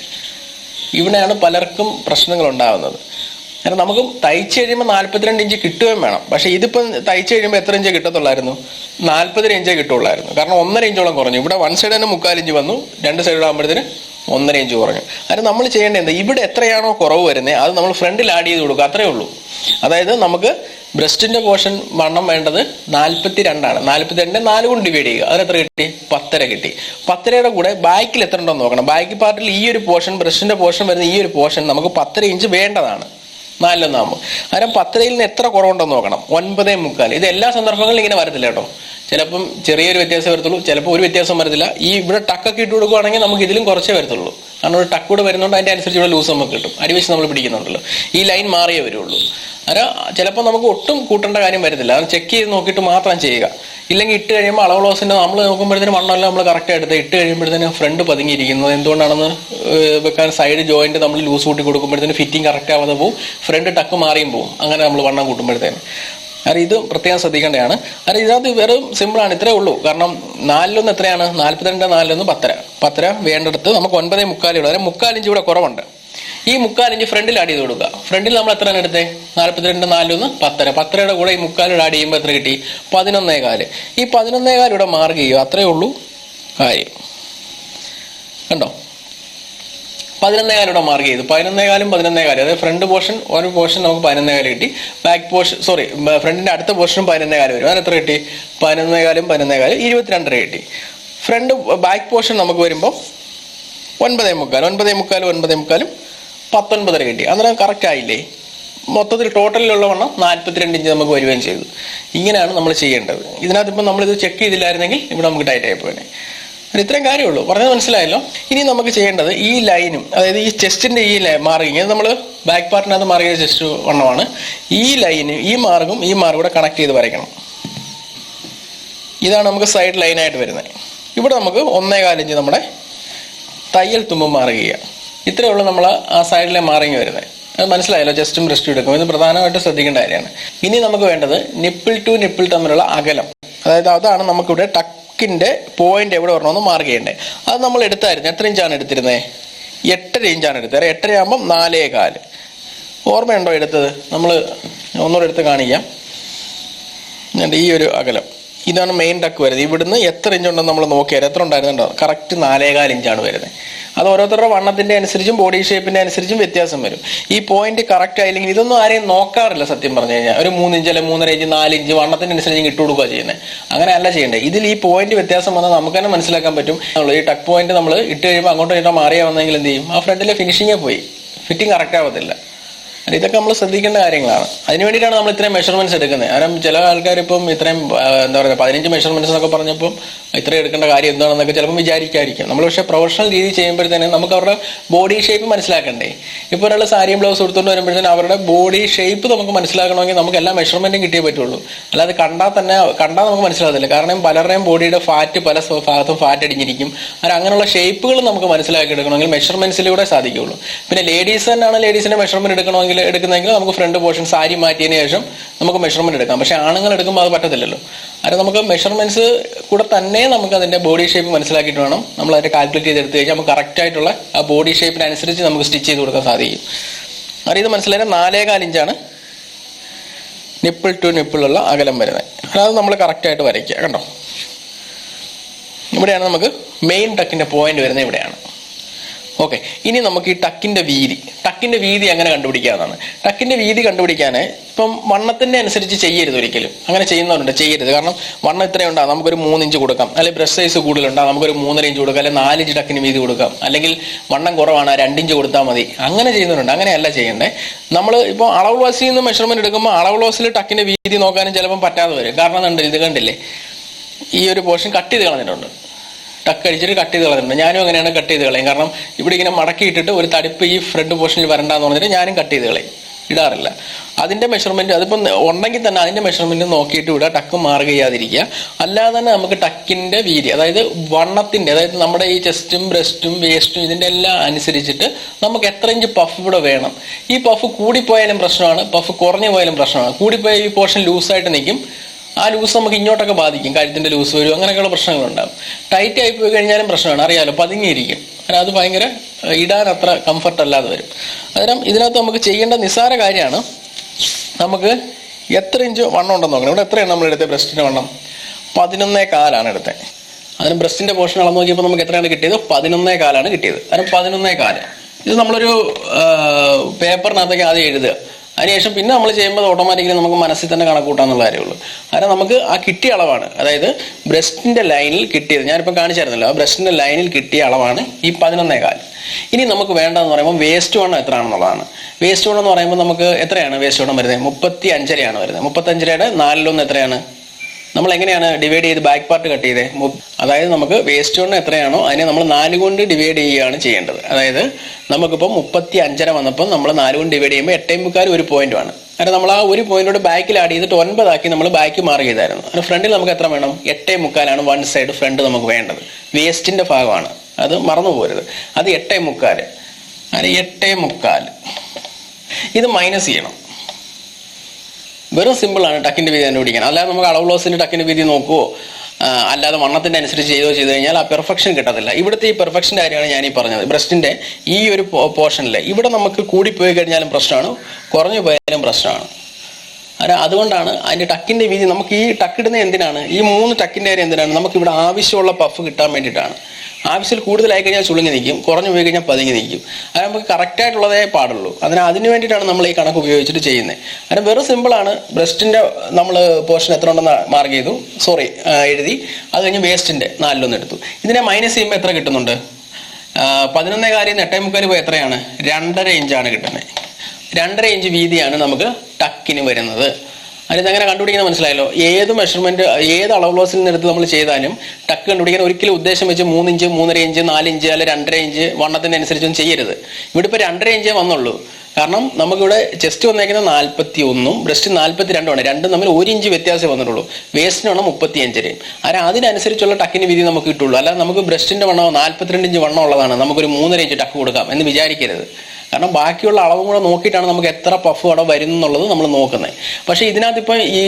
ഇവിടെയാണ് പലർക്കും പ്രശ്നങ്ങൾ ഉണ്ടാകുന്നത്. കാരണം നമുക്ക് തയ്ച്ച് കഴിയുമ്പോൾ 42 ഇഞ്ച് കിട്ടുകയും വേണം. പക്ഷേ ഇതിപ്പം തയ്ച്ച് കഴിയുമ്പോൾ എത്ര ഇഞ്ച് കിട്ടത്തുള്ളായിരുന്നു? 40 ഇഞ്ചേ കിട്ടുള്ളായിരുന്നു. കാരണം 1.5 ഇഞ്ചോളം കുറഞ്ഞു. ഇവിടെ വൺ സൈഡ് തന്നെ 3/4 ഇഞ്ച് വന്നു, രണ്ട് സൈഡ് ആകുമ്പോഴത്തേന് 1.5 ഇഞ്ച് കുറഞ്ഞു. അതിന് നമ്മൾ ചെയ്യേണ്ടത് എന്താ, ഇവിടെ എത്രയാണോ കുറവ് വരുന്നത് അത് നമ്മൾ ഫ്രണ്ടിൽ ആഡ് ചെയ്ത് കൊടുക്കുക, അത്രേ ഉള്ളൂ. അതായത് നമുക്ക് ബ്രസ്റ്റിൻ്റെ പോർഷൻ വണ്ണം വേണ്ടത് 42 ആണ്. 42 4 കൊണ്ട് ഡിവൈഡ് ചെയ്യുക. അതിനെത്ര കിട്ടി? 10.5 കിട്ടി. 10.5യുടെ കൂടെ ബാക്കിൽ എത്ര ഉണ്ടോ നോക്കണം. ബാക്കി പാർട്ടിൽ ഈ ഒരു പോർഷൻ, ബ്രസ്റ്റിൻ്റെ പോർഷൻ വരുന്ന ഈ ഒരു പോർഷൻ നമുക്ക് 10.5 ഇഞ്ച് വേണ്ടതാണ്. 4:1 അന്നേരം 10യിൽ നിന്ന് എത്ര കുറവുണ്ടെന്ന് നോക്കണം. 9:45. ഇത് എല്ലാ സന്ദർഭങ്ങളിലും ഇങ്ങനെ വരത്തില്ല കേട്ടോ. ചിലപ്പം ചെറിയൊരു വ്യത്യാസം വരത്തുള്ളൂ, ചിലപ്പോൾ ഒരു വ്യത്യാസം വരത്തില്ല. ഈ ഇവിടെ ടക്കൊക്കെ ഇട്ട് കൊടുക്കുകയാണെങ്കിൽ നമുക്ക് ഇതിലും കുറച്ചേ വരത്തുള്ളൂ. കാരണം ഒരു ടക്ക് കൂടെ വരുന്നുണ്ട്, അതിൻ്റെ അനുസരിച്ച് ഇവിടെ ലൂസ് നമുക്ക് കിട്ടും. അടിവശം നമ്മൾ പിടിക്കുന്നുണ്ടല്ലോ, ഈ ലൈൻ മാറിയേ വരുള്ളൂ. അന്നേരം ചിലപ്പോൾ നമുക്ക് ഒട്ടും കൂട്ടേണ്ട കാര്യം വരത്തില്ല. അത് ചെക്ക് ചെയ്ത് നോക്കിയിട്ട് മാത്രം ചെയ്യുക. ഇല്ലെങ്കിൽ ഇട്ട് കഴിയുമ്പോൾ അളവ് ലോസിൻ്റെ നമ്മൾ നോക്കുമ്പോഴത്തേനും വണ്ണമെല്ലാം നമ്മൾ കറക്റ്റ് എടുത്ത് ഇട്ട് കഴിയുമ്പോഴത്തേനും ഫ്രണ്ട് പതുങ്ങിയിരിക്കുന്നത് എന്തുകൊണ്ടാണെന്ന് വെക്കാൻ സൈഡ് ജോയിന്റ് നമ്മൾ ലൂസ് കൂട്ടി കൊടുക്കുമ്പോഴത്തേനും ഫിറ്റിംഗ് കറക്റ്റ് ആവാതെ പോകും, ഫ്രണ്ട് ടക്ക് മാറിയും പോകും. അങ്ങനെ നമ്മൾ വണ്ണം കൂട്ടുമ്പോഴത്തേനും അത് ഇത് പ്രത്യേകം ശ്രദ്ധിക്കേണ്ടതാണ്. അത് ഇതിനകത്ത് വെറും സിമ്പിളാണ്, ഇത്രേ ഉള്ളൂ. കാരണം 4:1 എത്രയാണ്? 42, 4:1 10. വേണ്ടടുത്ത് നമുക്ക് 9:45 ഉള്ളൂ. അതായത് 3/4 ഇഞ്ച് ഇവിടെ കുറവുണ്ട്. ഈ 3/4 ഇഞ്ച് ഫ്രണ്ടിൽ ആഡ് ചെയ്ത് കൊടുക്കുക. ഫ്രണ്ടിൽ നമ്മൾ എത്രയാണ് എടുത്തേ? 42, 4:1 10. 10യുടെ കൂടെ ഈ 3/4 ആഡ് ചെയ്യുമ്പോൾ എത്ര കിട്ടി? 11.25. ഈ 11.25 ഇവിടെ മാർക്ക് ചെയ്യുക, അത്രേ ഉള്ളൂ കാര്യം. കണ്ടോ? 11.25 ഇവിടെ മാർക്ക് ചെയ്തു. 11.25, 11.25. അതായത് ഫ്രണ്ട് പോർഷൻ ഒരു പോർഷൻ നമുക്ക് 11.25 കിട്ടി. ബാക്ക് പോർഷൻ ഫ്രണ്ടിന്റെ അടുത്ത പോർഷനും 11.25 വരും. അതിന് എത്ര കിട്ടി? 11.25, 11.25 22 കിട്ടി. ഫ്രണ്ട് ബാക്ക് പോർഷൻ നമുക്ക് വരുമ്പോൾ 9.45, 19 കിട്ടി. അന്നേരം കറക്റ്റ് ആയില്ലേ? മൊത്തത്തിൽ ടോട്ടലിലുള്ള വണ്ണം 42 ഇഞ്ച് നമുക്ക് വരികയും ചെയ്തു. ഇങ്ങനെയാണ് നമ്മൾ ചെയ്യേണ്ടത്. ഇതിനകത്ത് ഇപ്പം നമ്മളിത് ചെക്ക് ചെയ്തില്ലായിരുന്നെങ്കിൽ ഇവിടെ നമുക്ക് ടൈറ്റ് ആയി പോയേ. ഇത്രയും കാര്യമുള്ളൂ. പറഞ്ഞത് മനസ്സിലായല്ലോ? ഇനി നമുക്ക് ചെയ്യേണ്ടത് ഈ ലൈനും, അതായത് ഈ ചെസ്റ്റിന്റെ ഈ മാർഗിങ്, അത് നമ്മൾ ബാക്ക് പാർട്ടിനകത്ത് മാർഗ് ചെയ്ത ചെസ്റ്റ് വണ്ണമാണ്. ഈ ലൈനും ഈ മാർഗും കൂടെ കണക്ട് ചെയ്ത് വരയ്ക്കണം. ഇതാണ് നമുക്ക് സൈഡ് ലൈനായിട്ട് വരുന്നത്. ഇവിടെ നമുക്ക് 1.25 ഇഞ്ച് നമ്മുടെ തയ്യൽ തുമ്പ് മാർഗ് ചെയ്യുക. ഇത്രയേ ഉള്ളൂ നമ്മൾ ആ സൈഡിലെ മാർഗിങ് വരുന്നത്. അത് മനസ്സിലായല്ലോ? ചെസ്റ്റും ബ്രസ്റ്റും എടുക്കും. ഇത് പ്രധാനമായിട്ട് ശ്രദ്ധിക്കേണ്ട കാര്യമാണ്. ഇനി നമുക്ക് വേണ്ടത് നിപ്പിൾ ടു നിപ്പിൾ തമ്മിലുള്ള അകലം, അതായത് അതാണ് നമുക്കിവിടെ ടക്കിന്റെ പോയിന്റ് എവിടെ വരണമെന്ന് മാർക്ക് ചെയ്യേണ്ടത്. അത് നമ്മൾ എടുത്തായിരുന്നു. എത്ര ഇഞ്ചാണ് എടുത്തിരുന്നത്? 8.5 ഇഞ്ചാണ് എടുത്തത്. 8.5 ആകുമ്പം 4.25. ഓർമ്മയുണ്ടോ എടുത്തത്? നമ്മൾ ഒന്നുകൂടെ എടുത്ത് കാണിക്കാം. ഈ ഒരു അകലം ഇതാണ് മെയിൻ ടക്ക് വരുന്നത്. ഇവിടുന്ന് എത്ര ഇഞ്ചുണ്ടെന്ന് നമ്മൾ നോക്കിയാൽ എത്ര ഉണ്ടായിരുന്നുണ്ടോ? കറക്റ്റ് 4.25 ഇഞ്ചാണ് വരുന്നത്. അത് ഓരോരുത്തരുടെ വണ്ണത്തിന്റെ അനുസരിച്ചും ബോഡി ഷേപ്പിന്റെ അനുസരിച്ചും വ്യത്യാസം വരും. ഈ പോയിന്റ് കറക്റ്റ് ആയില്ലെങ്കിൽ ഇതൊന്നും ആരെയും നോക്കാറില്ല സത്യം പറഞ്ഞു കഴിഞ്ഞാൽ. ഒരു 3 ഇഞ്ച് അല്ലെങ്കിൽ 3.5 ഇഞ്ച് 4 ഇഞ്ച് വണ്ണത്തിന്റെ അനുസരിച്ച് ഇട്ട് കൊടുക്കുക ചെയ്യുന്നത്. അങ്ങനെയല്ല ചെയ്യേണ്ടത്. ഇതിൽ ഈ പോയിന്റ് വ്യത്യാസം വന്നാൽ നമുക്ക് തന്നെ മനസ്സിലാക്കാൻ പറ്റും. ഈ ടക്ക് പോയിന്റ് നമ്മൾ ഇട്ട് കഴിയുമ്പോൾ അങ്ങോട്ടും ഇങ്ങോട്ടോ മാറിയാ വന്നെങ്കിൽ എന്ത് ചെയ്യും? ആ ഫ്രണ്ടിലെ ഫിനിഷിങ്ങേ പോയി, ഫിറ്റിംഗ് കറക്റ്റ് ആവത്തില്ല. ഇതൊക്കെ നമ്മൾ ശ്രദ്ധിക്കേണ്ട കാര്യങ്ങളാണ്. അതിന് വേണ്ടിയിട്ടാണ് നമ്മൾ ഇത്രയും മെഷർമെന്റ്സ് എടുക്കുന്നത്. കാരണം ചില ആൾക്കാർ ഇപ്പം ഇത്രയും എന്താ പറയുക 15 മെഷർമെന്റ്സ് എന്നൊക്കെ പറഞ്ഞപ്പോൾ ഇത്രയും എടുക്കേണ്ട കാര്യം എന്താണെന്നൊക്കെ ചിലപ്പോൾ വിചാരിക്കാതിരിക്കും. നമ്മൾ പക്ഷേ പ്രൊഫഷണൽ രീതി ചെയ്യുമ്പോഴത്തേനും നമുക്ക് അവരുടെ ബോഡി ഷേപ്പ് മനസ്സിലാക്കണ്ടേ. ഇപ്പോൾ ഒരാൾ സാരിയും ബ്ലൗസ് കൊടുത്തുകൊണ്ട് വരുമ്പോഴത്തേനും അവരുടെ ബോഡി ഷേപ്പ് നമുക്ക് മനസ്സിലാക്കണമെങ്കിൽ നമുക്ക് എല്ലാ മെഷർമെന്റും കിട്ടിയേ പറ്റുള്ളൂ. അല്ലാതെ കണ്ടാൽ നമുക്ക് മനസ്സിലാകത്തില്ല. കാരണം പലരുടെയും ബോഡിയുടെ ഫാറ്റ് പല ഭാഗത്തും ഫാറ്റ് അടിഞ്ഞിരിക്കും. അങ്ങനെയുള്ള ഷേപ്പുകൾ നമുക്ക് മനസ്സിലാക്കി എടുക്കണമെങ്കിൽ മെഷർമെന്റ്സിലൂടെ സാധിക്കുകയുള്ളൂ. പിന്നെ ലേഡീസ് തന്നെയാണ് ലേഡീസിന്റെ മെഷർമെന്റ് എടുക്കുന്നെങ്കിൽ നമുക്ക് ഫ്രണ്ട് പോർഷൻ സാരി മാറ്റിയതിന് ശേഷം നമുക്ക് മെഷർമെന്റ് എടുക്കാം. പക്ഷെ ആണുങ്ങൾ എടുക്കുമ്പോൾ അത് പറ്റത്തില്ലല്ലോ. അത് നമുക്ക് മെഷർമെന്റ്സ് കൂടെ തന്നെ നമുക്ക് അതിന്റെ ബോഡി ഷേപ്പ് മനസ്സിലാക്കിയിട്ട് വേണം നമ്മൾ അതിന്റെ കാൽക്കുലേറ്റ് ചെയ്തെടുത്ത് കഴിഞ്ഞാൽ നമുക്ക് കറക്റ്റ് ആയിട്ടുള്ള ആ ബോഡി ഷേപ്പിനനുസരിച്ച് നമുക്ക് സ്റ്റിച്ച് ചെയ്ത് കൊടുക്കാൻ സാധിക്കും. അത് ഇത് മനസ്സിലായാലും 4.25 ഇഞ്ചാണ് നിപ്പിൾ ടു നിപ്പിളുള്ള അകലം വരുന്നത്. അത് നമ്മൾ കറക്റ്റായിട്ട് വരയ്ക്കുക. കണ്ടോ? ഇവിടെയാണ് നമുക്ക് മെയിൻ ടക്കിന്റെ പോയിന്റ് വരുന്നത്. ഇവിടെയാണ്. ഓക്കെ. ഇനി നമുക്ക് ഈ ടക്കിന്റെ വീതി എങ്ങനെ കണ്ടുപിടിക്കാമെന്നാണ്. ടക്കിന്റെ വീതി കണ്ടുപിടിക്കാൻ ഇപ്പം വണ്ണത്തിന്റെ അനുസരിച്ച് ചെയ്യരുത് ഒരിക്കലും. അങ്ങനെ ചെയ്യുന്നവരുണ്ട്, ചെയ്യരുത്. കാരണം വണ്ണം ഇത്രയും ഉണ്ടാകും, നമുക്കൊരു 3 ഇഞ്ച് കൊടുക്കാം. അല്ലെങ്കിൽ ബ്രസ്റ്റ് സൈസ് കൂടുതലുണ്ടാകും, നമുക്കൊരു 3.5 ഇഞ്ച് കൊടുക്കാം. അല്ലെങ്കിൽ 4 ഇഞ്ച് ടക്കിന് വീതി കൊടുക്കാം. അല്ലെങ്കിൽ വണ്ണം കുറവാണ്, 2 ഇഞ്ച് കൊടുത്താൽ മതി. അങ്ങനെ ചെയ്യുന്നവരുണ്ട്. അങ്ങനെയല്ല ചെയ്യേണ്ടത്. നമ്മൾ ഇപ്പോൾ അളവ് ഗ്ലാസിൽ നിന്ന് മെഷർമെന്റ് എടുക്കുമ്പോൾ അളവ് ഗ്ലാസിൽ ടക്കിന്റെ വീതി നോക്കാനും ചിലപ്പം പറ്റാതെ വരും. കാരണം ഇത് കണ്ടില്ലേ, ഈ ഒരു പോർഷൻ കട്ട് ചെയ്ത് കളഞ്ഞിട്ടുണ്ട്. ടക്ക് അടിച്ചിട്ട് കട്ട് ചെയ്ത് കളഞ്ഞിട്ടുണ്ട്. ഞാനും അങ്ങനെയാണ് കട്ട് ചെയ്ത് കളയും. കാരണം ഇവിടെ ഇങ്ങനെ മടക്കിയിട്ടിട്ട് ഒരു തടിപ്പ് ഈ ഫ്രണ്ട് പോർഷനിൽ വരണ്ടെന്ന് പറഞ്ഞിട്ട് ഞാനും കട്ട് ചെയ്ത് കളയും, ഇടാറില്ല. അതിന്റെ മെഷർമെന്റ് അതിപ്പം ഉണ്ടെങ്കിൽ തന്നെ അതിന്റെ മെഷർമെന്റ് നോക്കിയിട്ട് ഇവിടെ ടക്ക് മാർഗ് ചെയ്യാതിരിക്കുക. അല്ലാതെ തന്നെ നമുക്ക് ടക്കിന്റെ വീതി, അതായത് വണ്ണത്തിന്റെ, അതായത് നമ്മുടെ ഈ ചെസ്റ്റും ബ്രസ്റ്റും വേസ്റ്റും ഇതിന്റെ എല്ലാം അനുസരിച്ചിട്ട് നമുക്ക് എത്ര ഇഞ്ച് പഫ് ഇവിടെ വേണം. ഈ പഫ് കൂടിപ്പോയാലും പ്രശ്നമാണ്, പഫ് കുറഞ്ഞു പോയാലും പ്രശ്നമാണ്. കൂടിപ്പോയ ഈ പോർഷൻ ലൂസായിട്ട് നിൽക്കും. ആ ലൂസ് നമുക്ക് ഇങ്ങോട്ടൊക്കെ ബാധിക്കും. കഴുത്തിന്റെ ലൂസ് വരും, അങ്ങനെയൊക്കെയുള്ള പ്രശ്നങ്ങളുണ്ടാകും. ടൈറ്റ് ആയി പോയി കഴിഞ്ഞാലും പ്രശ്നമാണ്, അറിയാലോ, പതുങ്ങിയിരിക്കും. അത് ഭയങ്കര ഇടാൻ അത്ര കംഫർട്ട് അല്ലാതെ വരും. അന്നേരം ഇതിനകത്ത് നമുക്ക് ചെയ്യേണ്ട നിസ്സാര കാര്യമാണ്. നമുക്ക് എത്ര ഇഞ്ച് വണ്ണം ഉണ്ടെന്ന് നോക്കണം. ഇവിടെ എത്രയാണ് നമ്മൾ എടുത്തത്? ബ്രസ്റ്റിന്റെ വണ്ണം 11.25 എടുത്തത്. അതിന് ബ്രസ്റ്റിന്റെ പോർഷൻ അളന്ന് നോക്കിയപ്പോൾ നമുക്ക് എത്രയാണ് കിട്ടിയത്? 11.25 കിട്ടിയത്. അതിന് 11.25. ഇത് നമ്മളൊരു പേപ്പറിനകത്തേക്ക് ആദ്യം എഴുതുക. അതിനുശേഷം പിന്നെ നമ്മൾ ചെയ്യുമ്പോൾ ഓട്ടോമാറ്റിക്കലി നമുക്ക് മനസ്സിൽ തന്നെ കണക്ക് കൂട്ടാന്നുള്ള കാര്യമുള്ളൂ. കാരണം നമുക്ക് ആ കിട്ടിയ അളവാണ്, അതായത് ബ്രസ്റ്റിന്റെ ലൈനിൽ കിട്ടിയത് ഞാനിപ്പോൾ കാണിച്ചായിരുന്നല്ലോ, ആ ബ്രസ്റ്റിന്റെ ലൈനിൽ കിട്ടിയ അളവാണ് ഈ 11.4. ഇനി നമുക്ക് വേണ്ടതെന്ന് പറയുമ്പോൾ വേസ്റ്റ് വണ്ണം എത്രയാണെന്നുള്ളതാണ്. വേസ്റ്റ് വണ്ണം എന്ന് പറയുമ്പോൾ നമുക്ക് എത്രയാണ് വേസ്റ്റ് വണ്ണം വരുന്നത്? 35.5 വരുന്നത്. 35യുടെ 4/1 എത്രയാണ്? നമ്മൾ എങ്ങനെയാണ് ഡിവൈഡ് ചെയ്ത് ബാക്ക് പാർട്ട് കട്ട് ചെയ്തേ? അതായത് നമുക്ക് വേസ്റ്റ് വണ്ണം എത്രയാണോ അതിനെ നമ്മൾ 4 കൊണ്ട് ഡിവൈഡ് ചെയ്യുകയാണ് ചെയ്യേണ്ടത്. അതായത് നമുക്കിപ്പോൾ 35.5 വന്നപ്പോൾ നമ്മൾ 4 കൊണ്ട് ഡിവൈഡ് ചെയ്യുമ്പോൾ 8.4 ഒരു പോയിന്റുമാണ്. കാരണം നമ്മൾ ആ ഒരു പോയിന്റോട് ബാക്കിൽ ആഡ് ചെയ്തിട്ട് 9 ആക്കി നമ്മൾ ബാക്ക് മാർക്ക് ചെയ്തായിരുന്നു. അതിന് ഫ്രണ്ടിൽ നമുക്ക് എത്ര വേണം? 8.4 വൺ സൈഡ് ഫ്രണ്ട് നമുക്ക് വേണ്ടത്. വേസ്റ്റിന്റെ ഭാഗമാണ്, അത് മറന്നു പോരുത്. അത് 8.4. അത് 8.4. ഇത് മൈനസ് ചെയ്യണം. വെറും സിമ്പിളാണ് ടക്കിന്റെ വീതി കണ്ടുപിടിക്കാൻ. അല്ലാതെ നമുക്ക് അളവ് ലോസിന്റെ ടക്കിന്റെ വീതി നോക്കുവോ അല്ലാതെ വണ്ണത്തിന്റെ അനുസരിച്ച് ചെയ്തു കഴിഞ്ഞാൽ ആ പെർഫെക്ഷൻ കിട്ടത്തില്ല. ഇവിടുത്തെ ഈ പെർഫെക്ഷൻ്റെ കാര്യമാണ് ഞാൻ ഈ പറഞ്ഞത്. ബ്രസ്റ്റിന്റെ ഈ ഒരു പോർഷനിൽ ഇവിടെ നമുക്ക് കൂടിപ്പോയി കഴിഞ്ഞാലും പ്രശ്നമാണ്, കുറഞ്ഞു പോയാലും പ്രശ്നമാണ്. അതുകൊണ്ടാണ് അതിന്റെ ടക്കിന്റെ വീതി. നമുക്ക് ഈ ടക്കിടുന്നത് എന്തിനാണ്? ഈ 3 ടക്കിന്റെ കാര്യം എന്തിനാണ്? നമുക്ക് ഇവിടെ ആവശ്യമുള്ള പഫ് കിട്ടാൻ വേണ്ടിയിട്ടാണ്. ആവശ്യത്തിൽ കൂടുതലായി കഴിഞ്ഞാൽ ചുളുങ്ങി നിൽക്കും, കുറഞ്ഞു പോയി കഴിഞ്ഞാൽ പതുങ്ങി നിൽക്കും. അത് നമുക്ക് കറക്റ്റായിട്ടുള്ളതേ പാടുള്ളൂ. അതിന് വേണ്ടിയിട്ടാണ് നമ്മൾ ഈ കണക്ക് ഉപയോഗിച്ചിട്ട് ചെയ്യുന്നത്. അതിന് വെറും സിമ്പിളാണ്. ബ്രസ്റ്റിന്റെ നമ്മൾ പോർഷൻ എത്ര ഉണ്ടെന്ന് മാർക്ക് ചെയ്തു, എഴുതി. അത് കഴിഞ്ഞ് വേസ്റ്റിന്റെ 4/1 എടുത്തു. ഇതിനെ മൈനസ് ചെയ്യുമ്പോൾ എത്ര കിട്ടുന്നുണ്ട്? 11.4 8.4 പോയി എത്രയാണ്? 2.5 ഇഞ്ചാണ് കിട്ടുന്നത്. 2.5 ഇഞ്ച് വീതിയാണ് നമുക്ക് ടക്കിന് വരുന്നത്. അതിനെങ്ങനെ കണ്ടുപിടിക്കുന്നത് മനസ്സിലായല്ലോ. ഏത് മെഷർമെന്റ്, ഏത് അളവ് ലോസിൽ നിന്നെടുത്ത് നമ്മൾ ചെയ്താലും ടക്ക് കണ്ടുപിടിക്കാൻ ഒരിക്കലും ഉദ്ദേശം വെച്ച് 3 ഇഞ്ച് 3.5 ഇഞ്ച് 4 ഇഞ്ച് അല്ലെ 2.5 ഇഞ്ച് വണ്ണത്തിന്റെ അനുസരിച്ചൊന്നും ചെയ്യരുത്. ഇവിടെ ഇപ്പോൾ 2.5 ഇഞ്ചേ വന്നുള്ളൂ. കാരണം നമുക്കിവിടെ ചെസ്റ്റ് വന്നേക്കുന്നത് 41 ബ്രസ്റ്റ് 42 രണ്ടും തമ്മിൽ 1 ഇഞ്ച് വ്യത്യാസം വന്നിട്ടുള്ളൂ. വേസ്റ്റിന് വണ്ണം 35. അതിനനുസരിച്ചുള്ള ടക്കിന് വീതി നമുക്ക് കിട്ടുള്ളൂ. അല്ലാതെ നമുക്ക് ബ്രസ്റ്റിന്റെ വണ്ണം 42 ഇഞ്ച് വണ്ണം ഉള്ളതാണ് നമുക്കൊരു 3.5 ഇഞ്ച് ടക്ക് കൊടുക്കാം എന്ന് വിചാരിക്കരുത്. കാരണം ബാക്കിയുള്ള അളവും കൂടെ നോക്കിയിട്ടാണ് നമുക്ക് എത്ര പഫ് അവിടെ വരുന്നു എന്നുള്ളത് നമ്മൾ നോക്കുന്നത്. പക്ഷേ ഇതിനകത്ത് ഇപ്പം ഈ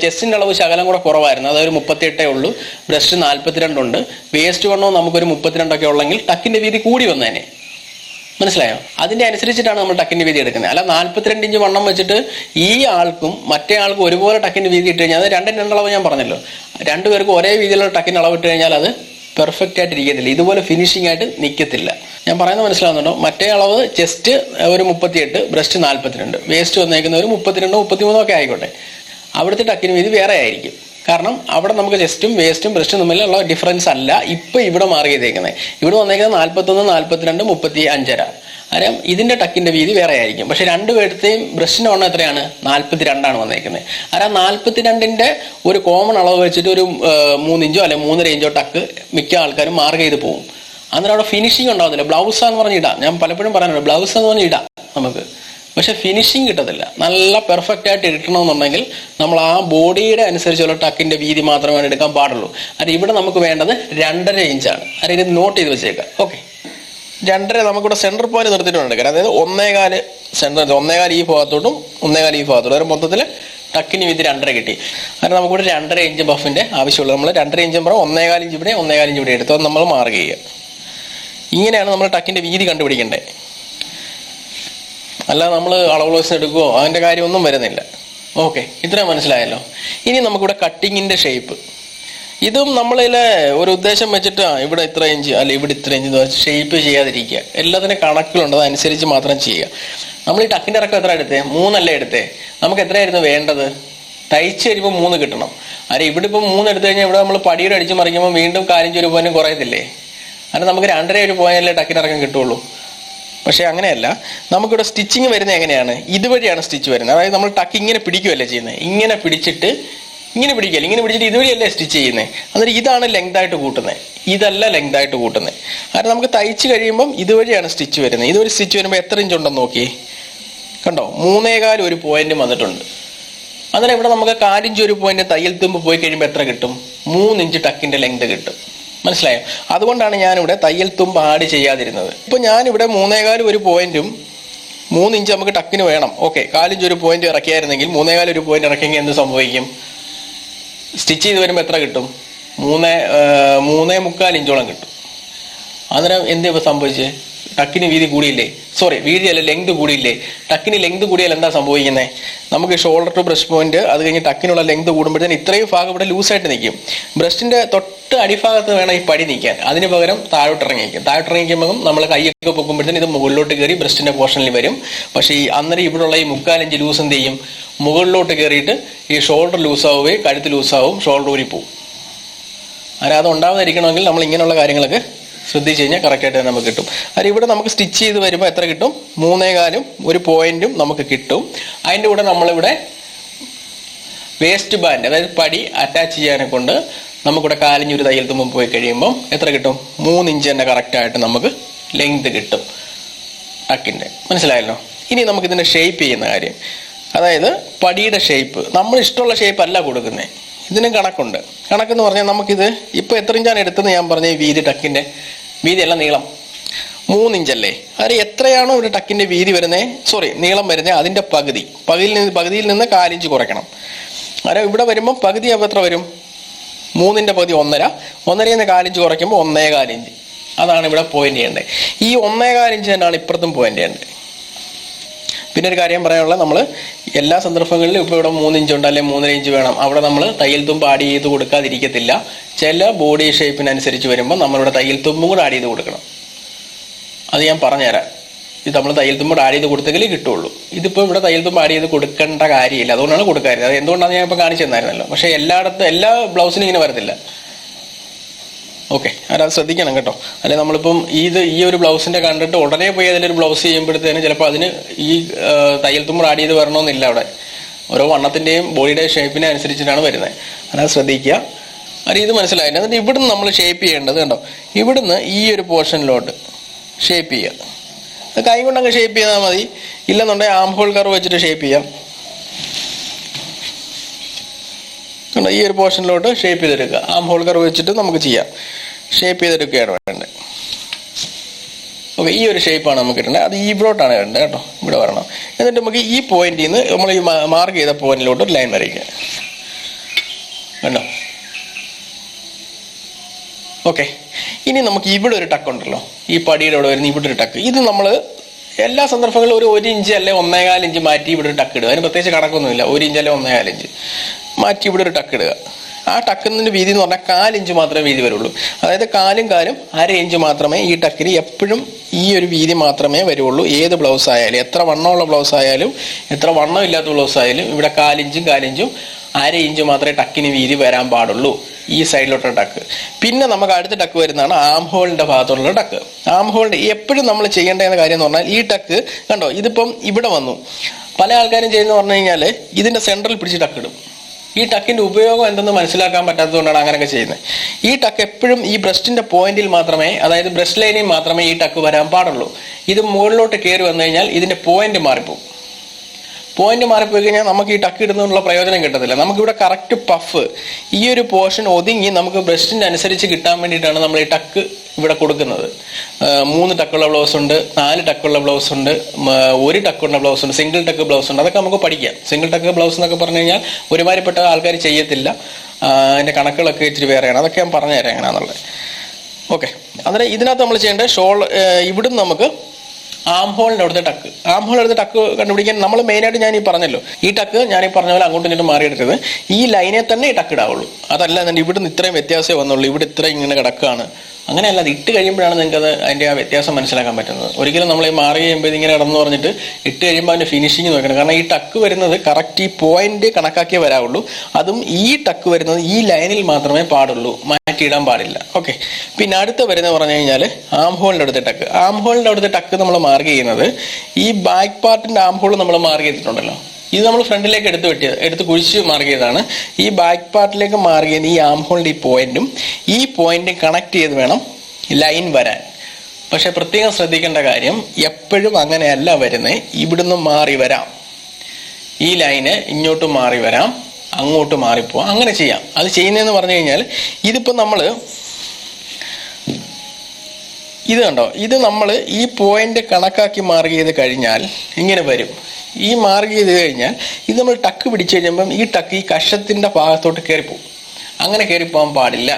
ചെസ്റ്റിന്റെ അളവ് ശകലം കൂടെ കുറവായിരുന്നു. അതൊരു 38 ഉള്ളൂ. ബ്രസ്റ്റ് 42 ഉണ്ട്. വേസ്റ്റ് വണ്ണവും നമുക്കൊരു 32 ഉള്ളെങ്കിൽ ടക്കിന്റെ വീതി കൂടി വന്നേനെ. മനസ്സിലായോ? അതിന്റെ അനുസരിച്ചിട്ടാണ് നമ്മൾ ടക്കിന്റെ വീതി എടുക്കുന്നത്. അല്ല 42 ഇഞ്ച് വണ്ണം വെച്ചിട്ട് ഈ ആൾക്കും മറ്റേ ആൾക്കും ഒരുപോലെ ടക്കിന്റെ വീതി ഇട്ട് കഴിഞ്ഞാൽ അത് 2 അളവ് ഞാൻ പറഞ്ഞല്ലോ, 2 പേർക്കും ഒരേ വീതിയിലുള്ള ടക്കിന്റെ അളവ് ഇട്ട് കഴിഞ്ഞാൽ അത് പെർഫെക്റ്റ് ആയിട്ട് ഇരിക്കത്തില്ല, ഇതുപോലെ ഫിനിഷിംഗ് ആയിട്ട് നിൽക്കത്തില്ല. ഞാൻ പറയുന്നത് മനസ്സിലാവുന്നുണ്ടോ? മറ്റേ അളവ് ചെസ്റ്റ് ഒരു 38, ബ്രസ്റ്റ് 42, വേസ്റ്റ് വന്നേക്കുന്ന ഒരു 32 33 ഒക്കെ ആയിക്കോട്ടെ. അവിടുത്തെ ടക്കിന് വീതി വേറെ ആയിരിക്കും. കാരണം അവിടെ നമുക്ക് ചെസ്റ്റും വേസ്റ്റും ബ്രസ്റ്റും തമ്മിലുള്ള ഡിഫറൻസ് അല്ല ഇപ്പം ഇവിടെ മാറി ചെയ്തേക്കുന്നത്. ഇവിടെ വന്നേക്കുന്നത് 41, 42, 35. കാരണം ഇതിന്റെ ടക്കിന്റെ വീതി വേറെ ആയിരിക്കും. പക്ഷെ 2 പേരുടെയും ബ്രസ്റ്റിന്റെ വണ്ണം എത്രയാണ്? 42 വന്നേക്കുന്നത്. 42ന്റെ ഒരു കോമൺ അളവ് വെച്ചിട്ട് ഒരു 3 ഇഞ്ചോ അല്ലെ 3.5 ഇഞ്ചോ ടക്ക് മിക്ക ആൾക്കാരും മാർക്ക് ചെയ്ത് പോകും. അന്നേരം അവിടെ ഫിനിഷിംഗ് ഉണ്ടാവുന്നില്ല. ബ്ലൗസാന്ന് പറഞ്ഞ് ഇടാം. ഞാൻ പലപ്പോഴും പറയാനുണ്ട്, ബ്ലൗസ് എന്ന് പറഞ്ഞ് ഇടാം നമുക്ക്, പക്ഷെ ഫിനിഷിങ് കിട്ടത്തില്ല. നല്ല പെർഫെക്റ്റ് ആയിട്ട് കിട്ടണമെന്നുണ്ടെങ്കിൽ നമ്മൾ ആ ബോഡിയുടെ അനുസരിച്ചുള്ള ടക്കിന്റെ വീതി മാത്രമേ എടുക്കാൻ പാടുള്ളൂ. അത് ഇവിടെ നമുക്ക് വേണ്ടത് 2.5 ഇഞ്ചാണ്. അത് ഇത് നോട്ട് ചെയ്ത് വെച്ചേക്കാം. ഓക്കെ, 2.5 നമുക്കിവിടെ സെൻറ്റർ പോയിന്റ് നിർത്തിയിട്ടുണ്ട്. അതായത് 1.4 സെൻറ്റർ, 1.4 ഈ ഭാഗത്തോട്ടും 1.4 ഈ ഭാഗത്തോട്ടും. അതായത് മൊത്തത്തിൽ ടക്കിന് വീതി 2.5 കിട്ടി. കാരണം നമുക്കിവിടെ 2.5 ഇഞ്ച് ബഫിന്റെ ആവശ്യമുള്ളൂ. നമ്മൾ 2.5 ഇഞ്ച് പറഞ്ഞാൽ 1.4 ഇഞ്ച് ഇവിടെ 1.4 ഇഞ്ച് ഇവിടെ എടുത്ത് നമ്മൾ മാർക്ക് ചെയ്യുക. ഇങ്ങനെയാണ് നമ്മൾ ടക്കിന്റെ വീതി കണ്ടുപിടിക്കേണ്ടത്. അല്ലാതെ നമ്മൾ അളവ് ലോസിന് എടുക്കുമോ അതിൻ്റെ കാര്യമൊന്നും വരുന്നില്ല. ഓക്കെ, ഇത്രയും മനസ്സിലായല്ലോ. ഇനി നമുക്കിവിടെ കട്ടിങ്ങിന്റെ ഷേപ്പ്. ഇതും നമ്മളിലെ ഒരു ഉദ്ദേശം വെച്ചിട്ട് ഇവിടെ ഇത്ര ഇഞ്ച് അല്ലെ ഇവിടെ ഇത്ര ഇഞ്ച് ഷേപ്പ് ചെയ്യാതിരിക്കുക. എല്ലാത്തിനും കണക്കുകളുണ്ട്, അതനുസരിച്ച് മാത്രം ചെയ്യുക. നമ്മൾ ഈ ടക്കിന്റെ ഇറക്കം എത്ര എടുത്തേ? 3 അല്ലേ എടുത്തേ? നമുക്ക് എത്രയായിരുന്നു വേണ്ടത്? തയ്ച്ച് കഴിയുമ്പോൾ 3 കിട്ടണം. ഇവിടെ ഇപ്പം 3 എടുത്തു കഴിഞ്ഞാൽ ഇവിടെ നമ്മൾ പടിയുടെ അടിച്ച് മറിക്കുമ്പോൾ വീണ്ടും 4 പോയിന്റ് കുറയത്തില്ലേ? അങ്ങനെ നമുക്ക് 2.5 പോയിന്റല്ലേ ടക്കിനിറക്കം കിട്ടുള്ളൂ. പക്ഷെ അങ്ങനെയല്ല. നമുക്കിവിടെ സ്റ്റിച്ചിങ് വരുന്നത് എങ്ങനെയാണ്? ഇതുവഴിയാണ് സ്റ്റിച്ച് വരുന്നത്. അതായത് നമ്മൾ ടക്ക് ഇങ്ങനെ പിടിക്കുകയല്ലേ ചെയ്യുന്നത്, ഇങ്ങനെ പിടിച്ചിട്ട് ഇങ്ങനെ പിടിക്കല്ലേ, ഇങ്ങനെ പിടിച്ചിട്ട് ഇതുവഴിയല്ലേ സ്റ്റിച്ച് ചെയ്യുന്നത്. അന്നേരം ഇതാണ് ലെങ്ത് ആയിട്ട് കൂട്ടുന്നത്, ഇതല്ല ലെങ്ത് ആയിട്ട് കൂട്ടുന്നത്. കാരണം നമുക്ക് തയ്ച്ച് കഴിയുമ്പം ഇതുവഴിയാണ് സ്റ്റിച്ച് വരുന്നത്. ഇതുവഴി സ്റ്റിച്ച് വരുമ്പോൾ എത്ര ഇഞ്ച് ഉണ്ടെന്ന് നോക്കി, കണ്ടോ? 3.4 ഒരു പോയിന്റ് വന്നിട്ടുണ്ട്. അന്നേരം ഇവിടെ നമുക്ക് 4 ഇഞ്ച് ഒരു പോയിന്റ് തയ്യൽ തുമ്പ് പോയി കഴിയുമ്പോൾ എത്ര കിട്ടും? 3 ഇഞ്ച് ടക്കിന്റെ ലെങ്ത് കിട്ടും. മനസ്സിലായോ? അതുകൊണ്ടാണ് ഞാനിവിടെ തയ്യൽ തുമ്പ് ആഡ് ചെയ്യാതിരുന്നത്. ഇപ്പൊ ഞാനിവിടെ 3.4 ഒരു പോയിന്റും 3 ഇഞ്ച് നമുക്ക് ടക്കിന് വേണം. ഓക്കെ, 4 ഇഞ്ച് ഒരു പോയിന്റ് ഇറക്കിയായിരുന്നെങ്കിൽ 3.4 ഒരു പോയിന്റ് ഇറക്കിയെങ്കിൽ എന്ത് സംഭവിക്കും? സ്റ്റിച്ച് ചെയ്ത് വരുമ്പോൾ എത്ര കിട്ടും? 3.25 ഇഞ്ചോളം കിട്ടും. അന്നേരം എന്ത് സംഭവിച്ചത്? ടക്കിന് വീതി കൂടിയില്ലേ, സോറി വീതി അല്ല ലെങ്ത് കൂടിയില്ലേ. ടക്കിന് ലെങ്ത് കൂടിയാൽ എന്താ സംഭവിക്കുന്നത്? നമുക്ക് ഷോൾഡർ ടു ബ്രസ്റ്റ് പോയിന്റ് അത് കഴിഞ്ഞ് ടക്കിനുള്ള ലെങ്ത് കൂടുമ്പോഴത്തേന് ഇത്രയും ഭാഗം ഇവിടെ ലൂസായിട്ട് നിൽക്കും. ബ്രസ്റ്റിന്റെ തൊട്ട് അടിഭാഗത്ത് വേണം ഈ പടി നിൽക്കാൻ. അതിന് പകരം താഴോട്ടിറങ്ങിക്കും. താഴോട്ടിറങ്ങിക്കുമ്പോൾ നമ്മൾ കൈയൊക്കെ പൊക്കുമ്പോഴത്തേന് ഇത് മുകളിലോട്ട് കയറി ബ്രസ്റ്റിന്റെ പോർഷനിൽ വരും. പക്ഷേ ഈ അന്നേരം ഇവിടെയുള്ള ഈ 3/4 ഇഞ്ച് ലൂസ് എന്ത് ചെയ്യും? മുകളിലോട്ട് കയറിയിട്ട് ഈ ഷോൾഡർ ലൂസാവുകയും കഴുത്ത് ലൂസാവും, ഷോൾഡർ ഊരിപ്പോവും. അത് ഉണ്ടാവാതിരിക്കണമെങ്കിൽ നമ്മൾ ഇങ്ങനെയുള്ള കാര്യങ്ങളൊക്കെ ശ്രദ്ധിച്ച് കഴിഞ്ഞാൽ കറക്റ്റായിട്ട് തന്നെ നമുക്ക് കിട്ടും. അത് ഇവിടെ നമുക്ക് സ്റ്റിച്ച് ചെയ്ത് വരുമ്പോൾ എത്ര കിട്ടും? 3.25 ഒരു പോയിന്റും നമുക്ക് കിട്ടും. അതിൻ്റെ കൂടെ നമ്മളിവിടെ വേസ്റ്റ് ബാൻഡ്, അതായത് പടി അറ്റാച്ച് ചെയ്യാനെ കൊണ്ട് നമുക്കിവിടെ 4 ഇഞ്ച് ഒരു തയ്യൽ തുമ്പ് പോയി കഴിയുമ്പോൾ എത്ര കിട്ടും? 3 ഇഞ്ച് തന്നെ കറക്റ്റായിട്ട് നമുക്ക് ലെങ്ത് കിട്ടും ടക്കിൻ്റെ. മനസ്സിലായല്ലോ? ഇനി നമുക്കിതിൻ്റെ ഷേപ്പ് ചെയ്യുന്ന കാര്യം, അതായത് പടിയുടെ ഷേപ്പ് നമ്മൾ ഇഷ്ടമുള്ള ഷേപ്പ് അല്ല കൊടുക്കുന്നത്. ഇതിനും കണക്കുണ്ട്. കണക്കെന്ന് പറഞ്ഞാൽ നമുക്കിത് ഇപ്പോൾ എത്ര ഇഞ്ചാണ് എടുത്തതെന്ന് ഞാൻ പറഞ്ഞ ഈ വീതി, ടക്കിൻ്റെ വീതിയല്ല നീളം 3 ഇഞ്ചല്ലേ. അത് എത്രയാണോ ഒരു ടക്കിൻ്റെ വീതി വരുന്നത്, സോറി നീളം വരുന്നത്, അതിൻ്റെ പകുതിയിൽ നിന്ന് 4 ഇഞ്ച് കുറയ്ക്കണം. അതായത് ഇവിടെ വരുമ്പോൾ പകുതി അപ്പോൾ എത്ര വരും? 3ന്റെ പകുതി 1.5 നിന്ന് 4 ഇഞ്ച് കുറയ്ക്കുമ്പോൾ 1.25 ഇഞ്ച്. അതാണ് ഇവിടെ പോയിന്റ് ചെയ്യേണ്ടത്. ഈ 1.25 ഇഞ്ച് തന്നെയാണ് ഇപ്പുറത്തും പോയിന്റ് ചെയ്യേണ്ടത്. പിന്നെ ഒരു കാര്യം പറയാനുള്ളത്, നമ്മൾ എല്ലാ സന്ദർഭങ്ങളിലും ഇപ്പോൾ ഇവിടെ 3 ഇഞ്ച് ഉണ്ട് അല്ലെങ്കിൽ 3.5 ഇഞ്ച് വേണം, അവിടെ നമ്മൾ തയ്യൽ തുമ്പ് ആഡ് ചെയ്ത് കൊടുക്കാതിരിക്കത്തില്ല. ചില ബോഡി ഷേപ്പിനനുസരിച്ച് വരുമ്പോൾ നമ്മളിവിടെ തയ്യൽ തുമ്പും കൂടെ ആഡ് ചെയ്ത് കൊടുക്കണം. അത് ഞാൻ പറഞ്ഞുതരാം. ഇത് നമ്മൾ തയ്യൽ തുമ്പ് ആഡ് ചെയ്ത് കൊടുത്തെങ്കിലേ കിട്ടുള്ളൂ. ഇതിപ്പോൾ ഇവിടെ തയ്യൽ തുമ്പ് ആഡ് ചെയ്ത് കൊടുക്കേണ്ട കാര്യമില്ല, അതുകൊണ്ടാണ് കൊടുക്കാറുള്ളത്. അത് എന്തുകൊണ്ടാണ് ഞാൻ ഇപ്പോൾ കാണിച്ചു തന്നായിരുന്നല്ലോ. പക്ഷേ എല്ലാ ബ്ലൗസിനും ഇങ്ങനെ വരത്തില്ല. ഓക്കെ, അത് ശ്രദ്ധിക്കണം കേട്ടോ. അല്ലെ നമ്മളിപ്പം ഈ ഒരു ബ്ലൗസിന്റെ കണ്ടിട്ട് ഉടനെ പോയി അതിലൊരു ബ്ലൗസ് ചെയ്യുമ്പോഴത്തേന് ചിലപ്പോൾ അതിന് ഈ തയ്യൽ തുമ്പ് ആഡ് ചെയ്ത് വരണമെന്നില്ല. അവിടെ ഓരോ വണ്ണത്തിന്റെയും ബോഡിയുടെ ഷേപ്പിനെ അനുസരിച്ചിട്ടാണ് വരുന്നത്. അത് ശ്രദ്ധിക്കുക. അത് ഇത് മനസ്സിലായില്ല. എന്നിട്ട് ഇവിടുന്ന് നമ്മൾ ഷേപ്പ് ചെയ്യേണ്ടത് കണ്ടോ, ഇവിടുന്ന് ഈ ഒരു പോർഷനിലോട്ട് ഷേപ്പ് ചെയ്യുക. കൈ കൊണ്ടങ്ങ് ഷേപ്പ് ചെയ്താൽ മതി. ഇല്ലെന്നുണ്ടെങ്കിൽ ആം ഹോൾ കർവ് വെച്ചിട്ട് ഷേപ്പ് ചെയ്യാം. കണ്ടോ, ഈ ഒരു പോർഷനിലോട്ട് ഷേപ്പ് ചെയ്തെടുക്കുക. ആം ഹോൾ കർവ് വെച്ചിട്ട് നമുക്ക് ചെയ്യാം. ഷേപ്പ് ചെയ്തെടുക്കുകയാണ് വേണ്ടത്. ഓക്കെ, ഈ ഒരു ഷേപ്പാണ് നമുക്ക് കിട്ടേണ്ടത്. അത് ഇവിടോട്ടാണ് വേണ്ടത് കേട്ടോ, ഇവിടെ വരണം. എന്നിട്ട് നമുക്ക് ഈ പോയിന്റിൽ നിന്ന് നമ്മൾ ഈ മാർക്ക് ചെയ്ത പോയിന്റിലോട്ട് ഒരു ലൈൻ വരയ്ക്കുക. കണ്ടോ? ഓക്കെ, ഇനി നമുക്ക് ഇവിടെ ഒരു ടക്ക് ഉണ്ടല്ലോ, ഈ പടിയുടെ അവിടെ വരുന്ന ഇവിടെ ഒരു ടക്ക്. ഇത് നമ്മൾ എല്ലാ സന്ദർഭങ്ങളിലും ഒരു 1 ഇഞ്ച് അല്ലെ 1.25 ഇഞ്ച് മാറ്റി ഇവിടെ ഒരു ടക്ക് ഇടുക. അതിന് പ്രത്യേകിച്ച് കണക്കൊന്നുമില്ല. 1 ഇഞ്ച് അല്ലെ 1.25 ഇഞ്ച് മാറ്റി ഇവിടെ ഒരു ടക്ക് ഇടുക. ആ ടക്കിൻ്റെ വീതി എന്ന് പറഞ്ഞാൽ 4 ഇഞ്ച് മാത്രമേ വീതി വരുള്ളൂ. അതായത് കാലും 1/2 ഇഞ്ച് മാത്രമേ ഈ ടക്കിന് എപ്പോഴും ഈ ഒരു വീതി മാത്രമേ വരുള്ളൂ. ഏത് ബ്ലൗസ് ആയാലും, എത്ര വണ്ണമുള്ള ബ്ലൗസ് ആയാലും എത്ര വണ്ണം ഇല്ലാത്ത ബ്ലൗസ് ആയാലും ഇവിടെ 4 ഇഞ്ചും 1/2 ഇഞ്ച് മാത്രമേ ടക്കിന് വീതി വരാൻ പാടുള്ളൂ. ഈ സൈഡിലോട്ടുള്ള ടക്ക്. പിന്നെ നമുക്ക് അടുത്ത ടക്ക് വരുന്നതാണ് ആം ഹോളിന്റെ ഭാഗത്തുള്ള ടക്ക്. ആം ഹോളിന്റെ എപ്പോഴും നമ്മൾ ചെയ്യേണ്ട കാര്യം എന്ന് പറഞ്ഞാൽ, ഈ ടക്ക് കണ്ടോ, ഇതിപ്പം ഇവിടെ വന്നു. പല ആൾക്കാരും ചെയ്യുന്ന പറഞ്ഞു കഴിഞ്ഞാൽ ഇതിന്റെ സെൻട്രൽ പിടിച്ച് ടക്ക് ഇടും. ഈ ടക്കിന്റെ ഉപയോഗം എന്തെന്ന് മനസ്സിലാക്കാൻ പറ്റാത്തതുകൊണ്ടാണ് അങ്ങനെയൊക്കെ ചെയ്യുന്നത്. ഈ ടക്ക് എപ്പോഴും ഈ ബ്രസ്റ്റിന്റെ പോയിന്റിൽ മാത്രമേ, അതായത് ബ്രസ്റ്റ് ലൈനിൽ മാത്രമേ ഈ ടക്ക് വരാൻ പാടുള്ളൂ. ഇത് മുകളിലോട്ട് കയറി വന്നു കഴിഞ്ഞാൽ ഇതിന്റെ പോയിന്റ് മാറിപ്പോകും. പോയിന്റ് മാറിപ്പോയി കഴിഞ്ഞാൽ നമുക്ക് ഈ ടക്ക് ഇടുന്നതിനുള്ള പ്രയോജനം കിട്ടത്തില്ല. നമുക്കിവിടെ കറക്റ്റ് പഫ് ഈ ഒരു പോർഷൻ ഒതുങ്ങി നമുക്ക് ബ്രസ്റ്റിന്റെ അനുസരിച്ച് കിട്ടാൻ വേണ്ടിയിട്ടാണ് നമ്മൾ ഈ ടക്ക് ഇവിടെ കൊടുക്കുന്നത്. 3 ടക്കുള്ള ബ്ലൗസ് ഉണ്ട്, 4 ടക്കുള്ള ബ്ലൗസ് ഉണ്ട്, 1 ടക്കുള്ള ബ്ലൗസ് ഉണ്ട്, സിംഗിൾ ടക്ക് ബ്ലൗസ് ഉണ്ട്. അതൊക്കെ നമുക്ക് പഠിക്കാം. സിംഗിൾ ടക്ക് ബ്ലൗസ് എന്നൊക്കെ പറഞ്ഞു കഴിഞ്ഞാൽ ഒരുമാതിരിപ്പെട്ട ആൾക്കാർ ചെയ്യത്തില്ല. അതിന്റെ കണക്കുകളൊക്കെ ഇച്ചിരി വേറെയാണ്. അതൊക്കെ ഞാൻ പറഞ്ഞുതരാം എങ്ങനെയാണെന്നുള്ളത്. ഓക്കെ, അന്നേരം ഇതിനകത്ത് നമ്മൾ ചെയ്യേണ്ടത് ഇവിടുന്ന് നമുക്ക് ആം ഹോളിൻ്റെ അവിടുത്തെ ടക്ക്. ആം ഹോൾ അടുത്ത ടക്ക് കണ്ടുപിടിക്കാൻ നമ്മൾ മെയിനായിട്ട് ഞാൻ ഈ പറഞ്ഞല്ലോ, ഈ ടക്ക് ഞാൻ ഈ പറഞ്ഞ പോലെ അങ്ങോട്ടും ഇങ്ങോട്ടും മാറിയെടുത്തത് ഈ ലൈനെ തന്നെ ഈ ടക്ക് ഇടാവുള്ളൂ. അതല്ല ഇവിടുന്ന് ഇത്രയും വ്യത്യാസമേ വന്നുള്ളൂ, ഇവിടെ ഇത്രയും ഇങ്ങനെ കിടക്കുകയാണ്. അങ്ങനെയല്ല, അത് ഇട്ട് കഴിയുമ്പോഴാണ് നിങ്ങൾക്ക് അതിൻ്റെ ആ വ്യത്യാസം മനസ്സിലാക്കാൻ പറ്റുന്നത്. ഒരിക്കലും നമ്മൾ ഈ മാറി കഴിയുമ്പോൾ ഇതിങ്ങനെ കിടന്നു പറഞ്ഞിട്ട് ഇട്ട് കഴിയുമ്പോൾ അതിൻ്റെ ഫിനിഷിങ് നോക്കണം. കാരണം ഈ ടക്ക് വരുന്നത് കറക്റ്റ് ഈ പോയിന്റ് കണക്കാക്കിയേ വരാവുള്ളൂ. അതും ഈ ടക്ക് വരുന്നത് ഈ ലൈനിൽ മാത്രമേ പാടുള്ളൂ, മാറ്റിയിടാൻ പാടില്ല. ഓക്കെ, പിന്നെ അടുത്ത വരുന്നത് പറഞ്ഞു കഴിഞ്ഞാൽ ആം ഹോളിൻ്റെ അടുത്ത ടക്ക്. ആം ഹോളിൻ്റെ അടുത്ത ടക്ക് നമ്മൾ മാർക്ക് ചെയ്യുന്നത് ഈ ബാക്ക് പാർട്ടിൻ്റെ ആം ഹോൾ നമ്മൾ മാർക്ക് ചെയ്തിട്ടുണ്ടല്ലോ, ഇത് നമ്മൾ ഫ്രണ്ടിലേക്ക് എടുത്ത് കുഴിച്ച് മാർക്ക് ചെയ്തതാണ്. ഈ ബാക്ക് പാർട്ടിലേക്ക് മാർക്ക് ചെയ്യുന്ന ഈ ആം ഹോളിൻ്റെ ഈ പോയിന്റും കണക്ട് ചെയ്ത് വേണം ലൈൻ വരാൻ. പക്ഷെ പ്രത്യേകം ശ്രദ്ധിക്കേണ്ട കാര്യം, എപ്പോഴും അങ്ങനെയല്ല വരുന്നത്. ഇവിടുന്ന് മാറി വരാം, ഈ ലൈന് ഇങ്ങോട്ട് മാറി വരാം, അങ്ങോട്ട് മാറിപ്പോവാം, അങ്ങനെ ചെയ്യാം. അത് ചെയ്യുന്നതെന്ന് പറഞ്ഞു കഴിഞ്ഞാൽ, ഇതിപ്പോൾ നമ്മൾ ഇത് കണ്ടോ, ഇത് നമ്മൾ ഈ പോയിന്റ് കണക്കാക്കി മാർക്ക് ചെയ്ത് കഴിഞ്ഞാൽ ഇങ്ങനെ വരും. ഈ മാർക്ക് ചെയ്ത് കഴിഞ്ഞാൽ ഇത് നമ്മൾ ടക്ക് പിടിച്ചു കഴിയുമ്പം ഈ ടക്ക് ഈ കഷത്തിന്റെ ഭാഗത്തോട്ട് കയറിപ്പോവും. അങ്ങനെ കയറി പോകാൻ പാടില്ല.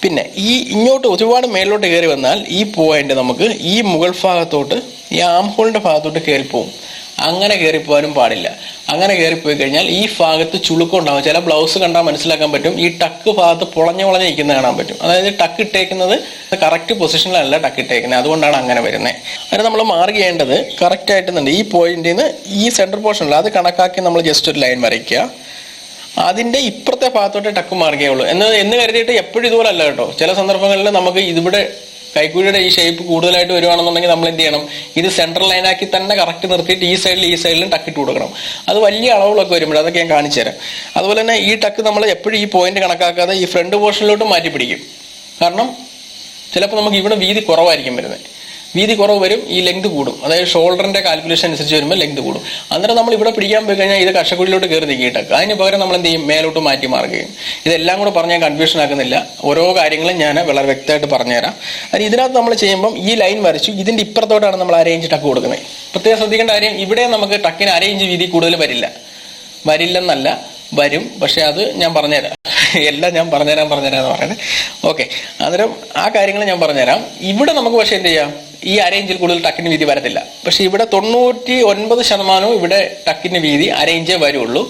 പിന്നെ ഈ ഇങ്ങോട്ട് ഒരുപാട് മേളിലോട്ട് കയറി വന്നാൽ ഈ പോയിന്റ് നമുക്ക് ഈ മുകൾ ഭാഗത്തോട്ട് ഈ ആം ഹോളിന്റെ ഭാഗത്തോട്ട് കയറിപ്പോവും. അങ്ങനെ കയറിപ്പോകാനും പാടില്ല. അങ്ങനെ കയറിപ്പോയി കഴിഞ്ഞാൽ ഈ ഭാഗത്ത് ചുളുക്കുണ്ടാവും. ചില ബ്ലൗസ് കണ്ടാൽ മനസ്സിലാക്കാൻ പറ്റും, ഈ ടക്ക് ഭാഗത്ത് പൊളഞ്ഞു നിൽക്കുന്ന കാണാൻ പറ്റും. അതായത് ടക്ക് ഇട്ടേക്കുന്നത് കറക്റ്റ് പൊസിഷനിലല്ല ടക്ക് ഇട്ടേക്കുന്നത്, അതുകൊണ്ടാണ് അങ്ങനെ വരുന്നത്. അതിന് നമ്മൾ മാർക്ക് ചെയ്യേണ്ടത് കറക്റ്റ് ആയിട്ട് ഈ പോയിന്റിൽ നിന്ന് ഈ സെൻട്രൽ പോർഷനിൽ അത് കണക്കാക്കി നമ്മൾ ജസ്റ്റ് ഒരു ലൈൻ വരയ്ക്കുക. അതിന്റെ ഇപ്പുറത്തെ ഭാഗത്തോട്ട് ടക്ക് മാർക്ക് ചെയ്യുള്ളൂ എന്ന് കരുതിയിട്ട് എപ്പോഴും ഇതുപോലെ അല്ല കേട്ടോ. ചില സന്ദർഭങ്ങളിൽ നമുക്ക് ഇതിവിടെ കൈക്കുഴിയുടെ ഈ ഷേപ്പ് കൂടുതലായിട്ട് വരുവാണെന്നുണ്ടെങ്കിൽ നമ്മൾ എന്ത് ചെയ്യണം, ഇത് സെൻട്രൽ ലൈനാക്കി തന്നെ കറക്റ്റ് നിർത്തിയിട്ട് ഈ സൈഡിലും ടക്കിട്ട് കൊടുക്കണം. അത് വലിയ അളവുകളൊക്കെ വരുമ്പോൾ അതൊക്കെ ഞാൻ കാണിച്ചു തരാം. അതുപോലെ തന്നെ ഈ ടക്ക് നമ്മൾ എപ്പോഴും ഈ പോയിന്റ് കണക്കാക്കാതെ ഈ ഫ്രണ്ട് പോർഷനിലോട്ട് മാറ്റി പിടിക്കും. കാരണം ചിലപ്പോൾ നമുക്ക് ഇവിടെ വീതി കുറവായിരിക്കും വരുന്നത്. വീതി കുറവ് വരും, ഈ ലെങ്ത് കൂടും. അതായത് ഷോൾഡറിന്റെ കാൽക്കുലേഷൻ അനുസരിച്ച് വരുമ്പോൾ ലെങ്ത് കൂടും. അന്നേരം നമ്മൾ ഇവിടെ പിടിക്കാൻ പോയി കഴിഞ്ഞാൽ ഇത് കഷക്കുഴിയിലോട്ട് കയറി നിൽക്കിയിട്ടൊക്കെ അതിന് പകരം നമ്മൾ എന്ത് ചെയ്യും, മേലോട്ട് മാറ്റി മാർക്ക് ചെയ്യും. ഇതെല്ലാം കൂടെ പറഞ്ഞാൽ കൺഫ്യൂഷൻ ആക്കുന്നില്ല, ഓരോ കാര്യങ്ങളും ഞാൻ വളരെ വ്യക്തമായിട്ട് പറഞ്ഞുതരാം. അതിന് ഇതിനകത്ത് നമ്മൾ ചെയ്യുമ്പം ഈ ലൈൻ വരച്ചു, ഇതിന്റെ ഇപ്പുറത്തോട്ടാണ് നമ്മൾ അരയിഞ്ച് ടക്ക് കൊടുക്കുന്നത്. പ്രത്യേകം ശ്രദ്ധിക്കേണ്ട കാര്യം, ഇവിടെ നമുക്ക് ടക്കിന് അരയിഞ്ച് വീതി കൂടുതൽ വരില്ലെന്നല്ല, വരും. പക്ഷെ അത് ഞാൻ പറഞ്ഞുതരാം, എല്ലാം ഞാൻ പറഞ്ഞുതരാന്ന് പറയുന്നത്. ഓക്കെ, അന്നേരം ആ കാര്യങ്ങൾ ഞാൻ പറഞ്ഞുതരാം. ഇവിടെ നമുക്ക് പക്ഷെ എന്ത് ചെയ്യാം, ഈ അരയിഞ്ചിൽ കൂടുതൽ ടക്കിന് വീതി വരത്തില്ല. പക്ഷെ ഇവിടെ 99% ഇവിടെ ടക്കിന് വീതി അരയിഞ്ചേ വരുള്ളൂ.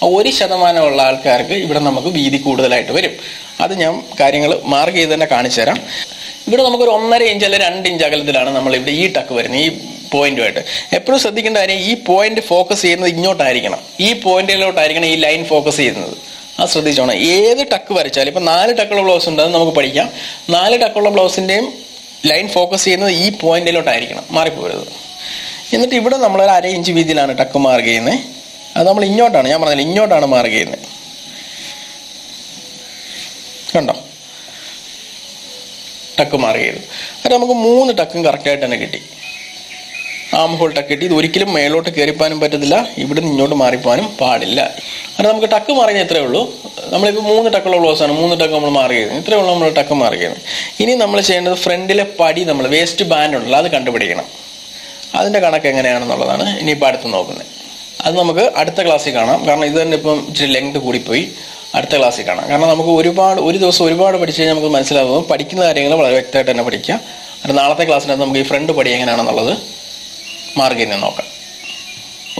1% ഉള്ള ആൾക്കാർക്ക് ഇവിടെ നമുക്ക് വീതി കൂടുതലായിട്ട് വരും. അത് ഞാൻ കാര്യങ്ങൾ മാർക്ക് ചെയ്ത് തന്നെ കാണിച്ചു തരാം. ഇവിടെ നമുക്കൊരു 1.5 ഇഞ്ച് അല്ലെങ്കിൽ 2 ഇഞ്ച് അകലത്തിലാണ് നമ്മൾ ഇവിടെ ഈ ടക്ക് വരുന്നത്, ഈ പോയിന്റുമായിട്ട്. എപ്പോഴും ശ്രദ്ധിക്കേണ്ട കാര്യം, ഈ പോയിന്റ് ഫോക്കസ് ചെയ്യുന്നത് ഇങ്ങോട്ടായിരിക്കണം, ഈ പോയിന്റിലോട്ടായിരിക്കണം ഈ ലൈൻ ഫോക്കസ് ചെയ്യുന്നത്. അത് ശ്രദ്ധിച്ചോണം. ഏത് ടക്ക് വരച്ചാലും ഇപ്പം 4 ടക്കുള്ള ബ്ലൗസ് ഉണ്ട്, അത് നമുക്ക് പഠിക്കാം. 4 ടക്കുള്ള ബ്ലൗസിന്റെയും ലൈൻ ഫോക്കസ് ചെയ്യുന്നത് ഈ പോയിന്റിലോട്ടായിരിക്കണം, മാറിപ്പോരുത്. എന്നിട്ട് ഇവിടെ നമ്മൾ ഒരു 1/2 ഇഞ്ച് വീതിയിലാണ് ടക്ക് മാർക്ക് ചെയ്യുന്നത്. അത് നമ്മൾ ഇങ്ങോട്ടാണ്, ഞാൻ പറഞ്ഞില്ല, ഇങ്ങോട്ടാണ് മാർക്ക് ചെയ്യുന്നത്. കണ്ടോ, ടക്ക് മാർക്ക് ചെയ്തു. അത് നമുക്ക് 3 ടക്കും കറക്റ്റായിട്ട് തന്നെ കിട്ടി. ആം ഹോൾ ടക്ക് കിട്ടി. ഇത് ഒരിക്കലും മേലോട്ട് കയറിപ്പോകാനും പറ്റത്തില്ല, ഇവിടെ നിന്ന് ഇങ്ങോട്ട് മാറിപ്പോകാനും പാടില്ല. അത് നമുക്ക് ടക്ക് മാറിയത് ഇത്രയേ ഉള്ളൂ. നമ്മളിപ്പോൾ 3 ടക്കുള്ള ബ്ലൗസാണ്, 3 ടക്ക് നമ്മൾ മാർക്ക് ചെയ്തത്. ഇത്രയേ ഉള്ളൂ നമ്മൾ ടക്ക് മാർക്ക് ചെയ്യുന്നത്. ഇനി നമ്മൾ ചെയ്യേണ്ടത് ഫ്രണ്ടിലെ പടി, നമ്മൾ വേസ്റ്റ് ബാൻഡ് ഉണ്ടല്ലോ അത് കണ്ടുപിടിക്കണം. അതിൻ്റെ കണക്ക് എങ്ങനെയാണെന്നുള്ളതാണ് ഇനിയിപ്പോൾ അടുത്ത് നോക്കുന്നത്. അത് നമുക്ക് അടുത്ത ക്ലാസ്സിൽ കാണാം. കാരണം ഇത് തന്നെ ഇപ്പം ഇച്ചിരി ലെങ്ത് കൂടിപ്പോയി. അടുത്ത ക്ലാസ്സിൽ കാണാം. കാരണം നമുക്ക് ഒരു ദിവസം ഒരുപാട് പഠിച്ചു കഴിഞ്ഞാൽ നമുക്ക് മനസ്സിലാകും. പഠിക്കുന്ന കാര്യങ്ങൾ വളരെ വ്യക്തമായിട്ട് തന്നെ പഠിക്കാം. അത് നാളത്തെ ക്ലാസ്സിനകത്ത് നമുക്ക് ഈ ഫ്രണ്ട് പടി എങ്ങനെയാണെന്നുള്ളത് മാർക്ക് ചെയ്യുന്നത് നോക്കാം.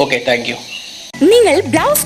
Okay, thank you. നിങ്ങൾ ബ്ലൗസ്